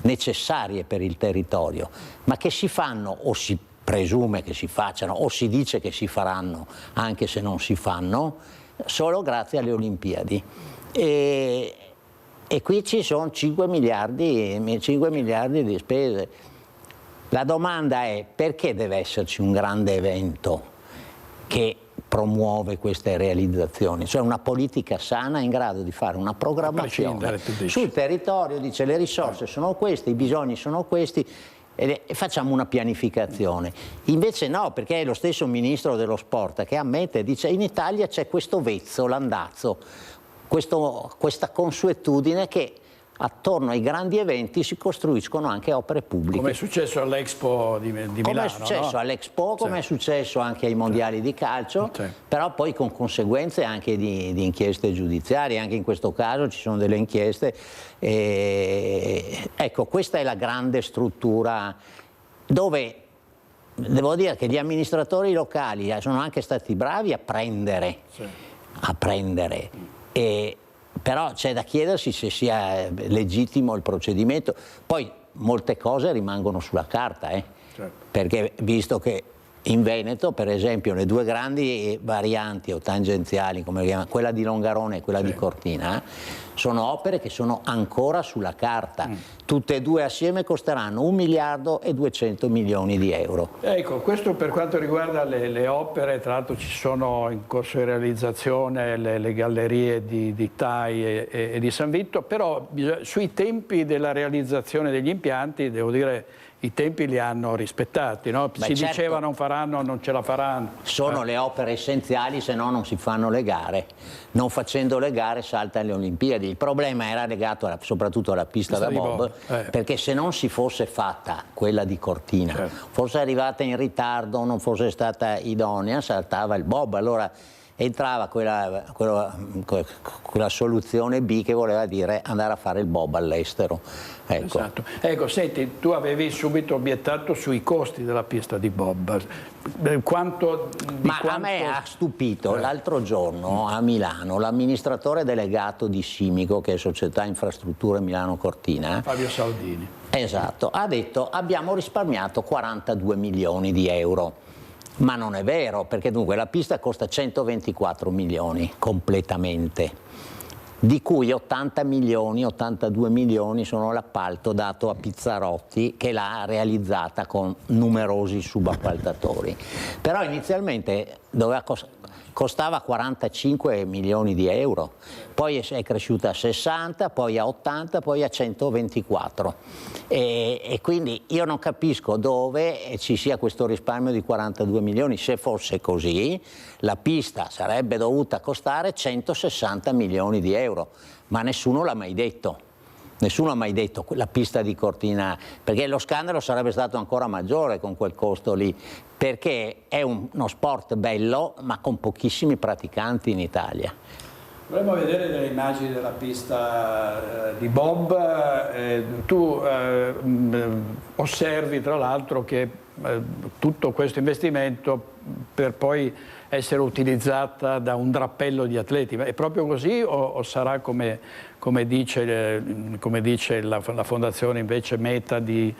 necessarie per il territorio, ma che si fanno, o si presume che si facciano, o si dice che si faranno, anche se non si fanno, solo grazie alle Olimpiadi. E qui ci sono 5 miliardi di spese. La domanda è: perché deve esserci un grande evento che promuove queste realizzazioni? Cioè una politica sana in grado di fare una programmazione sul territorio, dice: le risorse sono queste, i bisogni sono questi, e facciamo una pianificazione. Invece no, perché è lo stesso ministro dello sport che ammette, dice: in Italia c'è questo vezzo, l'andazzo, questa consuetudine che attorno ai grandi eventi si costruiscono anche opere pubbliche. Come è successo all'Expo di Milano. Come è successo all'Expo, come è successo anche ai mondiali di calcio, però poi con conseguenze anche di inchieste giudiziarie. Anche in questo caso ci sono delle inchieste. Ecco, questa è la grande struttura dove devo dire che gli amministratori locali sono anche stati bravi a prendere. Però c'è da chiedersi se sia legittimo il procedimento. Poi molte cose rimangono sulla carta, perché visto che in Veneto, per esempio, le 2 grandi varianti o tangenziali, come le chiamano, quella di Longarone e quella di Cortina, sono opere che sono ancora sulla carta. Tutte e 2 assieme costeranno 1 miliardo e 200 milioni di euro. Ecco, questo per quanto riguarda le opere. Tra l'altro ci sono in corso di realizzazione le gallerie di Tai e di San Vitto, però sui tempi della realizzazione degli impianti, devo dire, i tempi li hanno rispettati, no? Si diceva non faranno, non ce la faranno. Sono le opere essenziali, se no non si fanno le gare. Non facendo le gare saltano le Olimpiadi. Il problema era legato soprattutto alla pista da bob, perché se non si fosse fatta quella di Cortina, fosse arrivata in ritardo, non fosse stata idonea, saltava il bob. Allora entrava quella soluzione B che voleva dire andare a fare il bob all'estero. Ecco. Esatto. Ecco, senti, tu avevi subito obiettato sui costi della pista di bob. A me ha stupito l'altro giorno a Milano l'amministratore delegato di Simico, che è Società Infrastrutture Milano Cortina, Fabio Saldini. Esatto, ha detto abbiamo risparmiato 42 milioni di euro. Ma non è vero, perché dunque la pista costa 124 milioni completamente, di cui 80 milioni, 82 milioni sono l'appalto dato a Pizzarotti, che l'ha realizzata con numerosi subappaltatori. Però inizialmente costava 45 milioni di euro, poi è cresciuta a 60, poi a 80, poi a 124 e quindi io non capisco dove ci sia questo risparmio di 42 milioni. Se fosse così la pista sarebbe dovuta costare 160 milioni di euro, ma nessuno l'ha mai detto. Nessuno ha mai detto la pista di Cortina, perché lo scandalo sarebbe stato ancora maggiore con quel costo lì, perché è uno sport bello ma con pochissimi praticanti in Italia. Vorremmo vedere delle immagini della pista di bob. Tu osservi tra l'altro che tutto questo investimento per poi essere utilizzata da un drappello di atleti. È proprio così o sarà come dice la fondazione invece meta di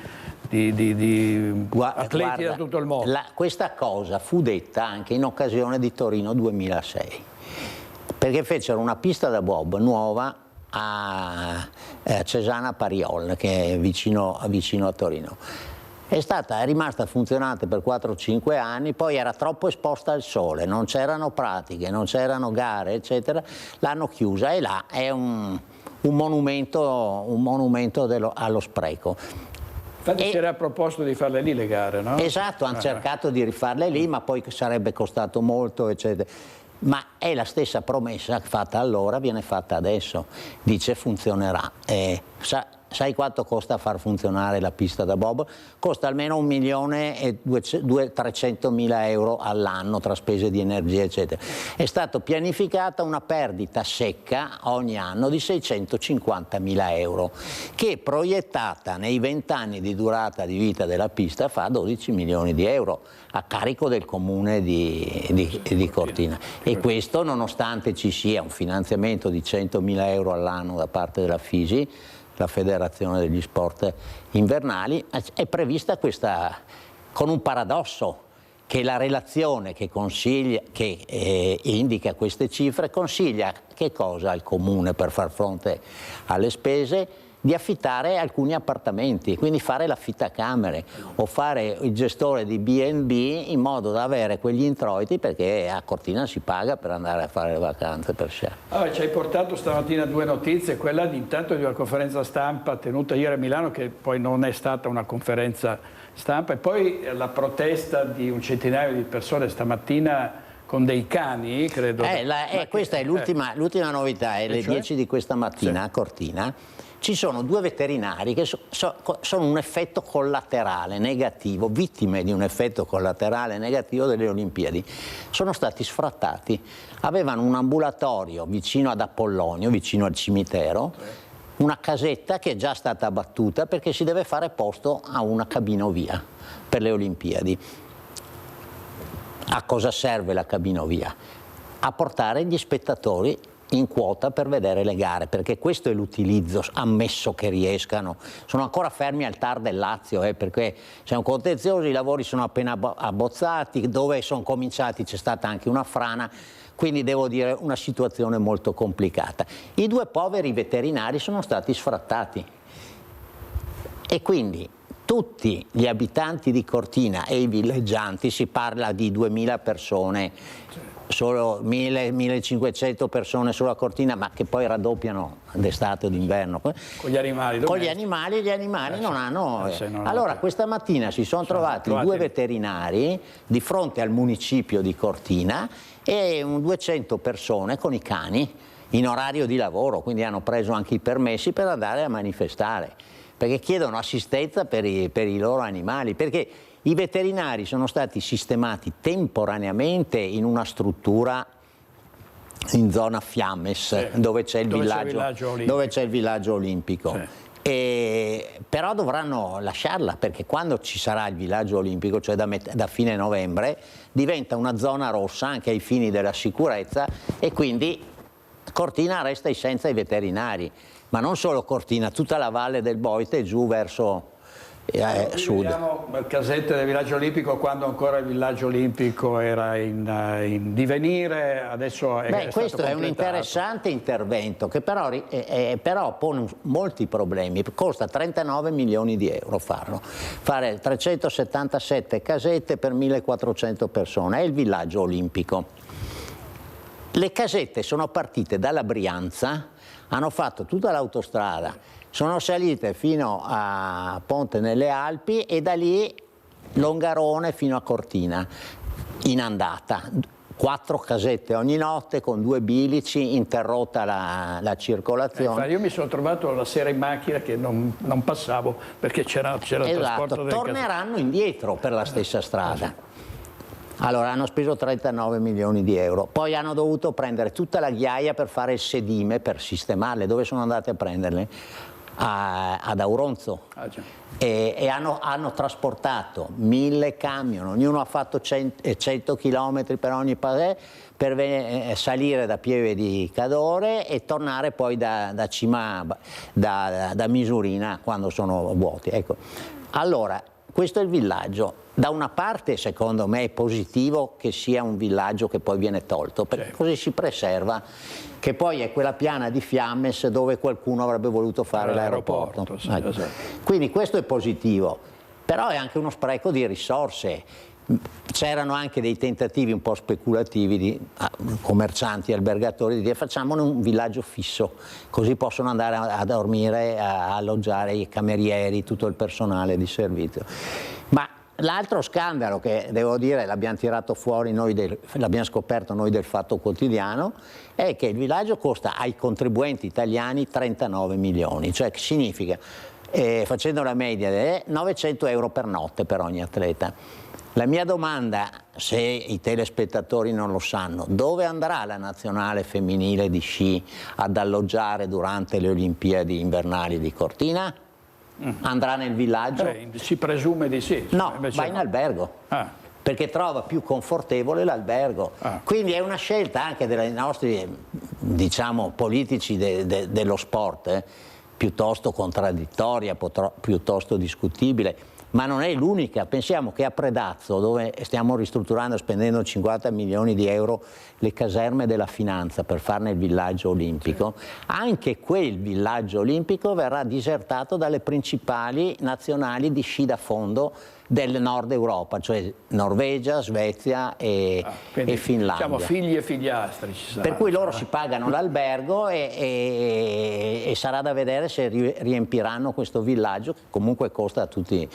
atleti da tutto il mondo? Questa cosa fu detta anche in occasione di Torino 2006, perché fecero una pista da bob nuova a Cesana Pariol, che è vicino a Torino. È rimasta funzionante per 4-5 anni, poi era troppo esposta al sole, non c'erano pratiche, non c'erano gare, eccetera, l'hanno chiusa e là è un monumento allo spreco. Infatti si era proposto di farle lì le gare, no? Esatto, hanno cercato di rifarle lì, ma poi sarebbe costato molto, eccetera. Ma è la stessa promessa fatta allora, viene fatta adesso, dice funzionerà. Sai quanto costa far funzionare la pista da bob? Costa almeno 1.300.000 euro all'anno tra spese di energia eccetera. È stata pianificata una perdita secca ogni anno di 650.000 euro che proiettata nei 20 anni di durata di vita della pista fa 12 milioni di euro a carico del comune di Cortina. E questo nonostante ci sia un finanziamento di 100.000 euro all'anno da parte della FISI, la Federazione degli Sport Invernali, è prevista questa con un paradosso, che la relazione che indica queste cifre consiglia che cosa al comune per far fronte alle spese? Di affittare alcuni appartamenti, quindi fare l'affittacamere o fare il gestore di B&B in modo da avere quegli introiti, perché a Cortina si paga per andare a fare le vacanze per sé. Ci hai portato stamattina due notizie, quella intanto di una conferenza stampa tenuta ieri a Milano, che poi non è stata una conferenza stampa, e poi la protesta di un centinaio di persone stamattina con dei cani, credo. Questa è l'ultima novità, è alle 10 di questa mattina a Cortina. Ci sono due veterinari che sono un effetto collaterale negativo, vittime di un effetto collaterale negativo delle Olimpiadi. Sono stati sfrattati, avevano un ambulatorio vicino ad Apollonio, vicino al cimitero, una casetta che è già stata abbattuta perché si deve fare posto a una cabinovia per le Olimpiadi. A cosa serve la cabinovia? A portare gli spettatori in quota per vedere le gare, perché questo è l'utilizzo, ammesso che riescano. Sono ancora fermi al TAR del Lazio, perché c'è un contenzioso, i lavori sono appena abbozzati, dove sono cominciati c'è stata anche una frana, quindi devo dire una situazione molto complicata. I due poveri veterinari sono stati sfrattati e quindi tutti gli abitanti di Cortina e i villeggianti, si parla di 2000 persone, solo 1000-1500 persone solo a Cortina, ma che poi raddoppiano d'estate o d'inverno. Con gli animali gli animali non hanno. Allora questa mattina si sono trovati due veterinari di fronte al municipio di Cortina e 200 persone con i cani in orario di lavoro, quindi hanno preso anche i permessi per andare a manifestare, perché chiedono assistenza per i loro animali, perché i veterinari sono stati sistemati temporaneamente in una struttura in zona Fiammes, dove c'è il villaggio olimpico. Sì. Però dovranno lasciarla, perché quando ci sarà il villaggio olimpico, cioè da fine novembre, diventa una zona rossa anche ai fini della sicurezza, e quindi Cortina resta senza i veterinari, ma non solo Cortina, tutta la valle del Boite e giù verso sud. Vediamo casette del villaggio olimpico quando ancora il villaggio olimpico era in divenire, adesso è stato questo completato. È un interessante intervento che però pone molti problemi. Costa 39 milioni di euro farlo, fare 377 casette per 1400 persone, è il villaggio olimpico. Le casette sono partite dalla Brianza, hanno fatto tutta l'autostrada, sono salite fino a Ponte nelle Alpi e da lì Longarone fino a Cortina, in andata. 4 casette ogni notte con 2 bilici, interrotta la circolazione. Io mi sono trovato la sera in macchina che non passavo perché c'era il trasporto delle torneranno indietro per la stessa strada. Allora hanno speso 39 milioni di euro, poi hanno dovuto prendere tutta la ghiaia per fare il sedime, per sistemarle. Dove sono andate a prenderle? Ad Auronzo. E hanno trasportato 1000 camion, ognuno ha fatto 100 km per ogni pasè, per salire da Pieve di Cadore e tornare poi da Misurina quando sono vuoti. Ecco. Allora, questo è il villaggio. Da una parte, secondo me, è positivo che sia un villaggio che poi viene tolto, perché così si preserva, che poi è quella piana di Fiammes dove qualcuno avrebbe voluto fare l'aeroporto. Sì, esatto. Quindi questo è positivo, però è anche uno spreco di risorse. C'erano anche dei tentativi un po' speculativi di commercianti e albergatori di dire facciamone un villaggio fisso, così possono andare a dormire, a alloggiare i camerieri, tutto il personale di servizio. Ma l'altro scandalo che devo dire l'abbiamo tirato fuori l'abbiamo scoperto noi del Fatto Quotidiano, è che il villaggio costa ai contribuenti italiani 39 milioni, cioè che significa, facendo la media, 900 euro per notte per ogni atleta. La mia domanda, se i telespettatori non lo sanno, dove andrà la nazionale femminile di sci ad alloggiare durante le Olimpiadi invernali di Cortina? Andrà nel villaggio? Si presume di sì. No, va in albergo, perché trova più confortevole l'albergo. Quindi è una scelta anche dei nostri, diciamo, politici dello sport, piuttosto contraddittoria, piuttosto discutibile. Ma non è l'unica. Pensiamo che a Predazzo, dove stiamo ristrutturando spendendo 50 milioni di euro le caserme della finanza per farne il villaggio olimpico, anche quel villaggio olimpico verrà disertato dalle principali nazionali di sci da fondo del nord Europa, cioè Norvegia, Svezia e Finlandia. Diciamo figli e figliastri ci saranno. Per cui loro si pagano l'albergo e sarà da vedere se riempiranno questo villaggio che comunque costa a tutti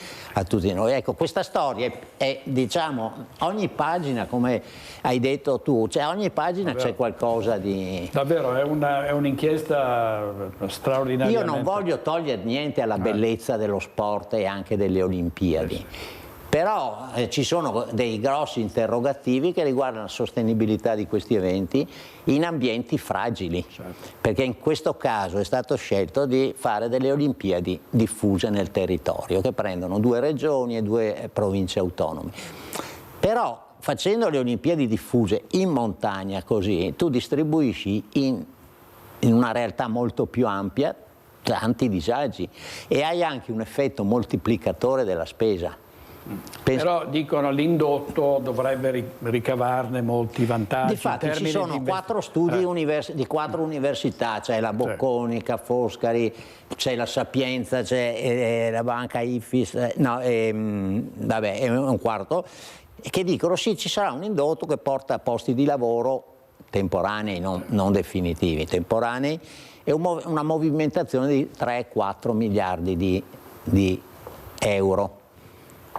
noi. Ecco, questa storia è, diciamo, ogni pagina, come hai detto tu, cioè ogni pagina c'è qualcosa di... Davvero, è un'inchiesta straordinaria. Io non voglio togliere niente alla bellezza dello sport e anche delle Olimpiadi. Però ci sono dei grossi interrogativi che riguardano la sostenibilità di questi eventi in ambienti fragili, perché in questo caso è stato scelto di fare delle Olimpiadi diffuse nel territorio, che prendono 2 regioni e 2 province autonome. Però facendo le Olimpiadi diffuse in montagna così, tu distribuisci in una realtà molto più ampia tanti disagi e hai anche un effetto moltiplicatore della spesa. Però dicono l'indotto dovrebbe ricavarne molti vantaggi. Difatti ci sono 4 studi di 4 università, c'è la Bocconi, Ca' Foscari, c'è la Sapienza, c'è la banca Ifis, vabbè, è un quarto, che dicono sì, ci sarà un indotto che porta a posti di lavoro temporanei, non definitivi, temporanei, e una movimentazione di 3-4 miliardi di euro.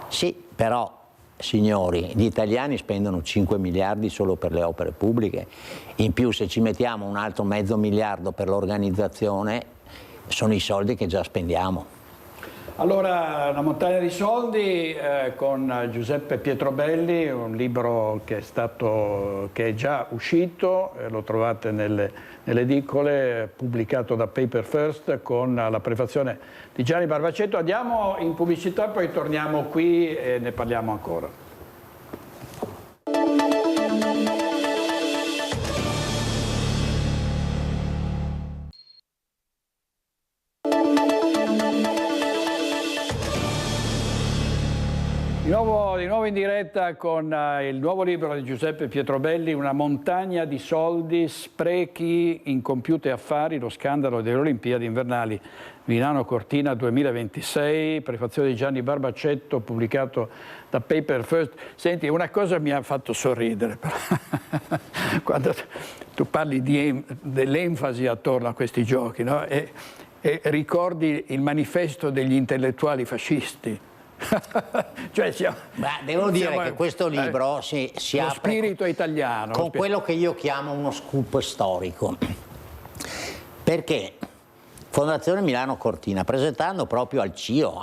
Sì, però, signori, gli italiani spendono 5 miliardi solo per le opere pubbliche, in più se ci mettiamo un altro mezzo miliardo per l'organizzazione, sono i soldi che già spendiamo. Allora, La montagna di soldi con Giuseppe Pietrobelli, un libro che è già uscito, lo trovate nelle edicole, pubblicato da Paper First con la prefazione di Gianni Barbacetto. Andiamo in pubblicità, poi torniamo qui e ne parliamo ancora. Di nuovo in diretta con il nuovo libro di Giuseppe Pietrobelli, Una montagna di soldi, sprechi, incompiute affari, lo scandalo delle Olimpiadi invernali Milano Cortina 2026, prefazione di Gianni Barbacetto, pubblicato da Paper First. Senti, una cosa mi ha fatto sorridere, però. Quando tu parli dell'enfasi attorno a questi giochi, no? E ricordi il manifesto degli intellettuali fascisti. Cioè devo dire che questo libro si apre spirito italiano con quello che io chiamo uno scoop storico, perché Fondazione Milano Cortina, presentando proprio al CIO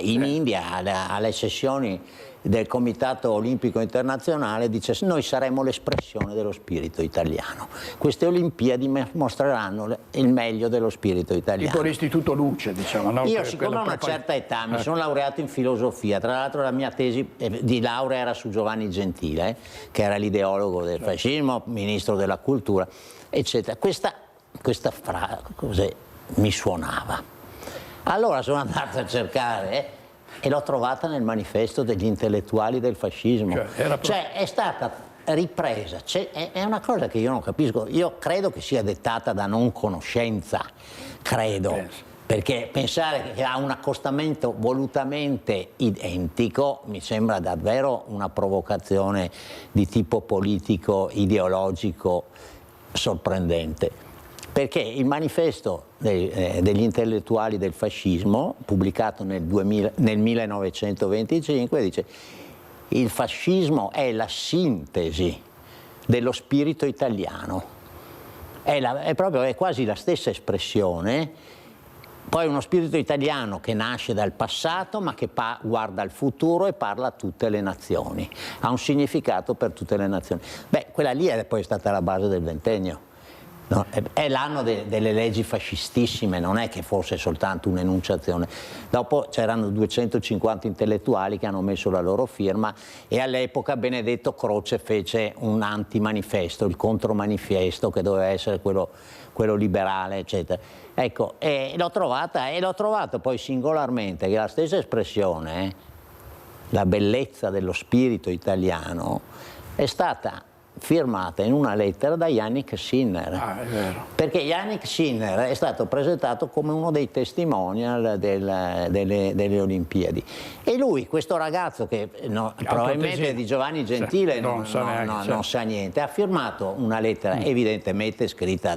in India alle sessioni del Comitato Olimpico Internazionale, dice: noi saremo l'espressione dello spirito italiano, queste Olimpiadi mostreranno il meglio dello spirito italiano. Tipo l'Istituto Luce, diciamo, no? Io siccome ho una certa età mi sono laureato in filosofia, tra l'altro la mia tesi di laurea era su Giovanni Gentile, che era l'ideologo del fascismo, ministro della cultura, eccetera. Questa frase mi suonava. Allora sono andato a cercare e l'ho trovata nel manifesto degli intellettuali del fascismo. Cioè è stata ripresa, è una cosa che io non capisco, io credo che sia dettata da non conoscenza, credo, perché pensare che ha un accostamento volutamente identico mi sembra davvero una provocazione di tipo politico, ideologico sorprendente. Perché il manifesto degli intellettuali del fascismo, pubblicato nel 1925, dice: il fascismo è la sintesi dello spirito italiano, è quasi la stessa espressione. Poi uno spirito italiano che nasce dal passato ma che guarda al futuro e parla a tutte le nazioni, ha un significato per tutte le nazioni. Beh, quella lì è poi stata la base del ventennio. No, è l'anno delle leggi fascistissime, non è che fosse soltanto un'enunciazione. Dopo c'erano 250 intellettuali che hanno messo la loro firma e all'epoca Benedetto Croce fece un antimanifesto, il contromanifesto, che doveva essere quello liberale, eccetera. Ecco, e l'ho trovato poi singolarmente che la stessa espressione, la bellezza dello spirito italiano, è stata firmata in una lettera da Yannick Sinner, perché Yannick Sinner è stato presentato come uno dei testimonial delle Olimpiadi, e lui, questo ragazzo che probabilmente di Giovanni Gentile non sa niente, ha firmato una lettera evidentemente scritta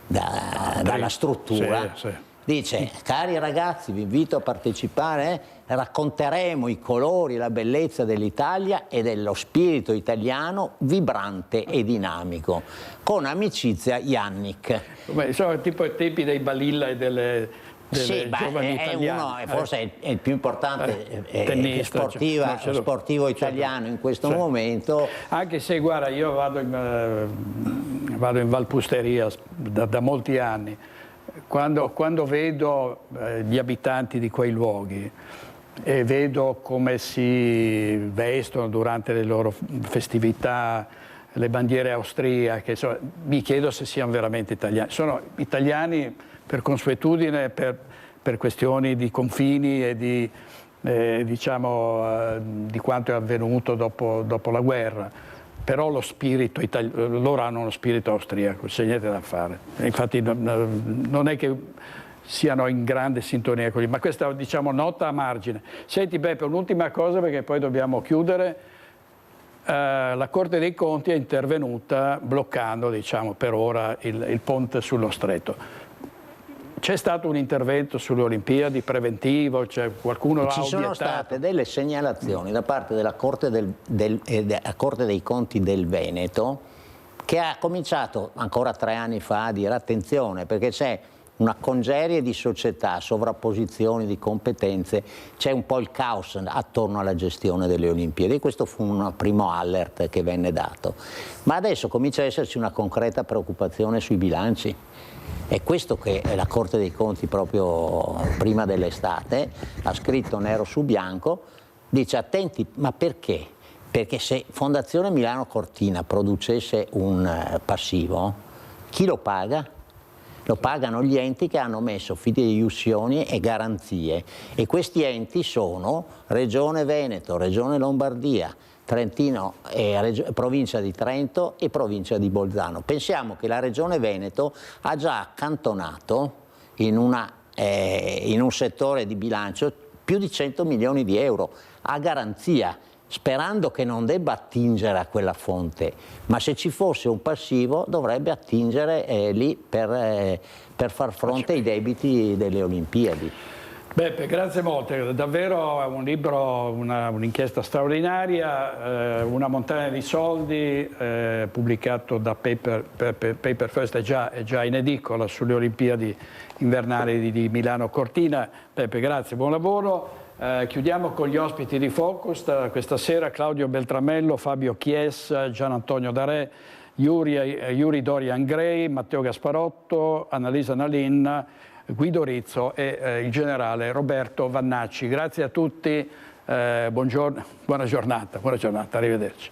dalla struttura. Dice: cari ragazzi, vi invito a partecipare, racconteremo i colori e la bellezza dell'Italia e dello spirito italiano vibrante e dinamico. Con amicizia, Yannick. Sono tipo i tempi dei Balilla e delle giovani italiane. Forse è il più importante tennista, sportivo italiano in questo momento. Anche se, guarda, io vado in Valpusteria da molti anni. Quando vedo gli abitanti di quei luoghi e vedo come si vestono durante le loro festività, le bandiere austriache, insomma, mi chiedo se siano veramente italiani. Sono italiani per consuetudine, per questioni di confini e di quanto è avvenuto dopo la guerra. Però lo spirito italiano, loro hanno uno spirito austriaco, c'è niente da fare. Infatti non è che siano in grande sintonia con lì, ma questa, diciamo, nota a margine. Senti Beppe, un'ultima cosa perché poi dobbiamo chiudere. La Corte dei Conti è intervenuta bloccando, diciamo, per ora il ponte sullo Stretto. C'è stato un intervento sulle Olimpiadi preventivo? Cioè, qualcuno ha obiettato? Ci sono state delle segnalazioni da parte della Corte dei Conti del Veneto, che ha cominciato ancora 3 anni fa a dire: attenzione, perché c'è una congerie di società, sovrapposizioni di competenze, c'è un po' il caos attorno alla gestione delle Olimpiadi, e questo fu un primo alert che venne dato. Ma adesso comincia ad esserci una concreta preoccupazione sui bilanci. È questo che la Corte dei Conti proprio prima dell'estate ha scritto nero su bianco, dice attenti, ma perché? Perché se Fondazione Milano Cortina producesse un passivo, chi lo paga? Lo pagano gli enti che hanno messo fideiussioni e garanzie, e questi enti sono Regione Veneto, Regione Lombardia, Trentino, provincia di Trento e provincia di Bolzano. Pensiamo che la Regione Veneto ha già accantonato in un settore di bilancio più di 100 milioni di euro a garanzia, sperando che non debba attingere a quella fonte, ma se ci fosse un passivo dovrebbe attingere lì per far fronte ai debiti delle Olimpiadi. Beppe, grazie molte, davvero è un libro, un'inchiesta straordinaria, una montagna di soldi, pubblicato da Paper First, è già in edicola sulle Olimpiadi invernali di Milano Cortina. Beppe, grazie, buon lavoro. Chiudiamo con gli ospiti di Focus questa sera: Claudio Beltramello, Fabio Chies, Gian Antonio Darè, Yuri Dorian Gray, Matteo Gasparotto, Annalisa Nalin, Guido Rizzo e il generale Roberto Vannacci. Grazie a tutti, buona giornata, arrivederci.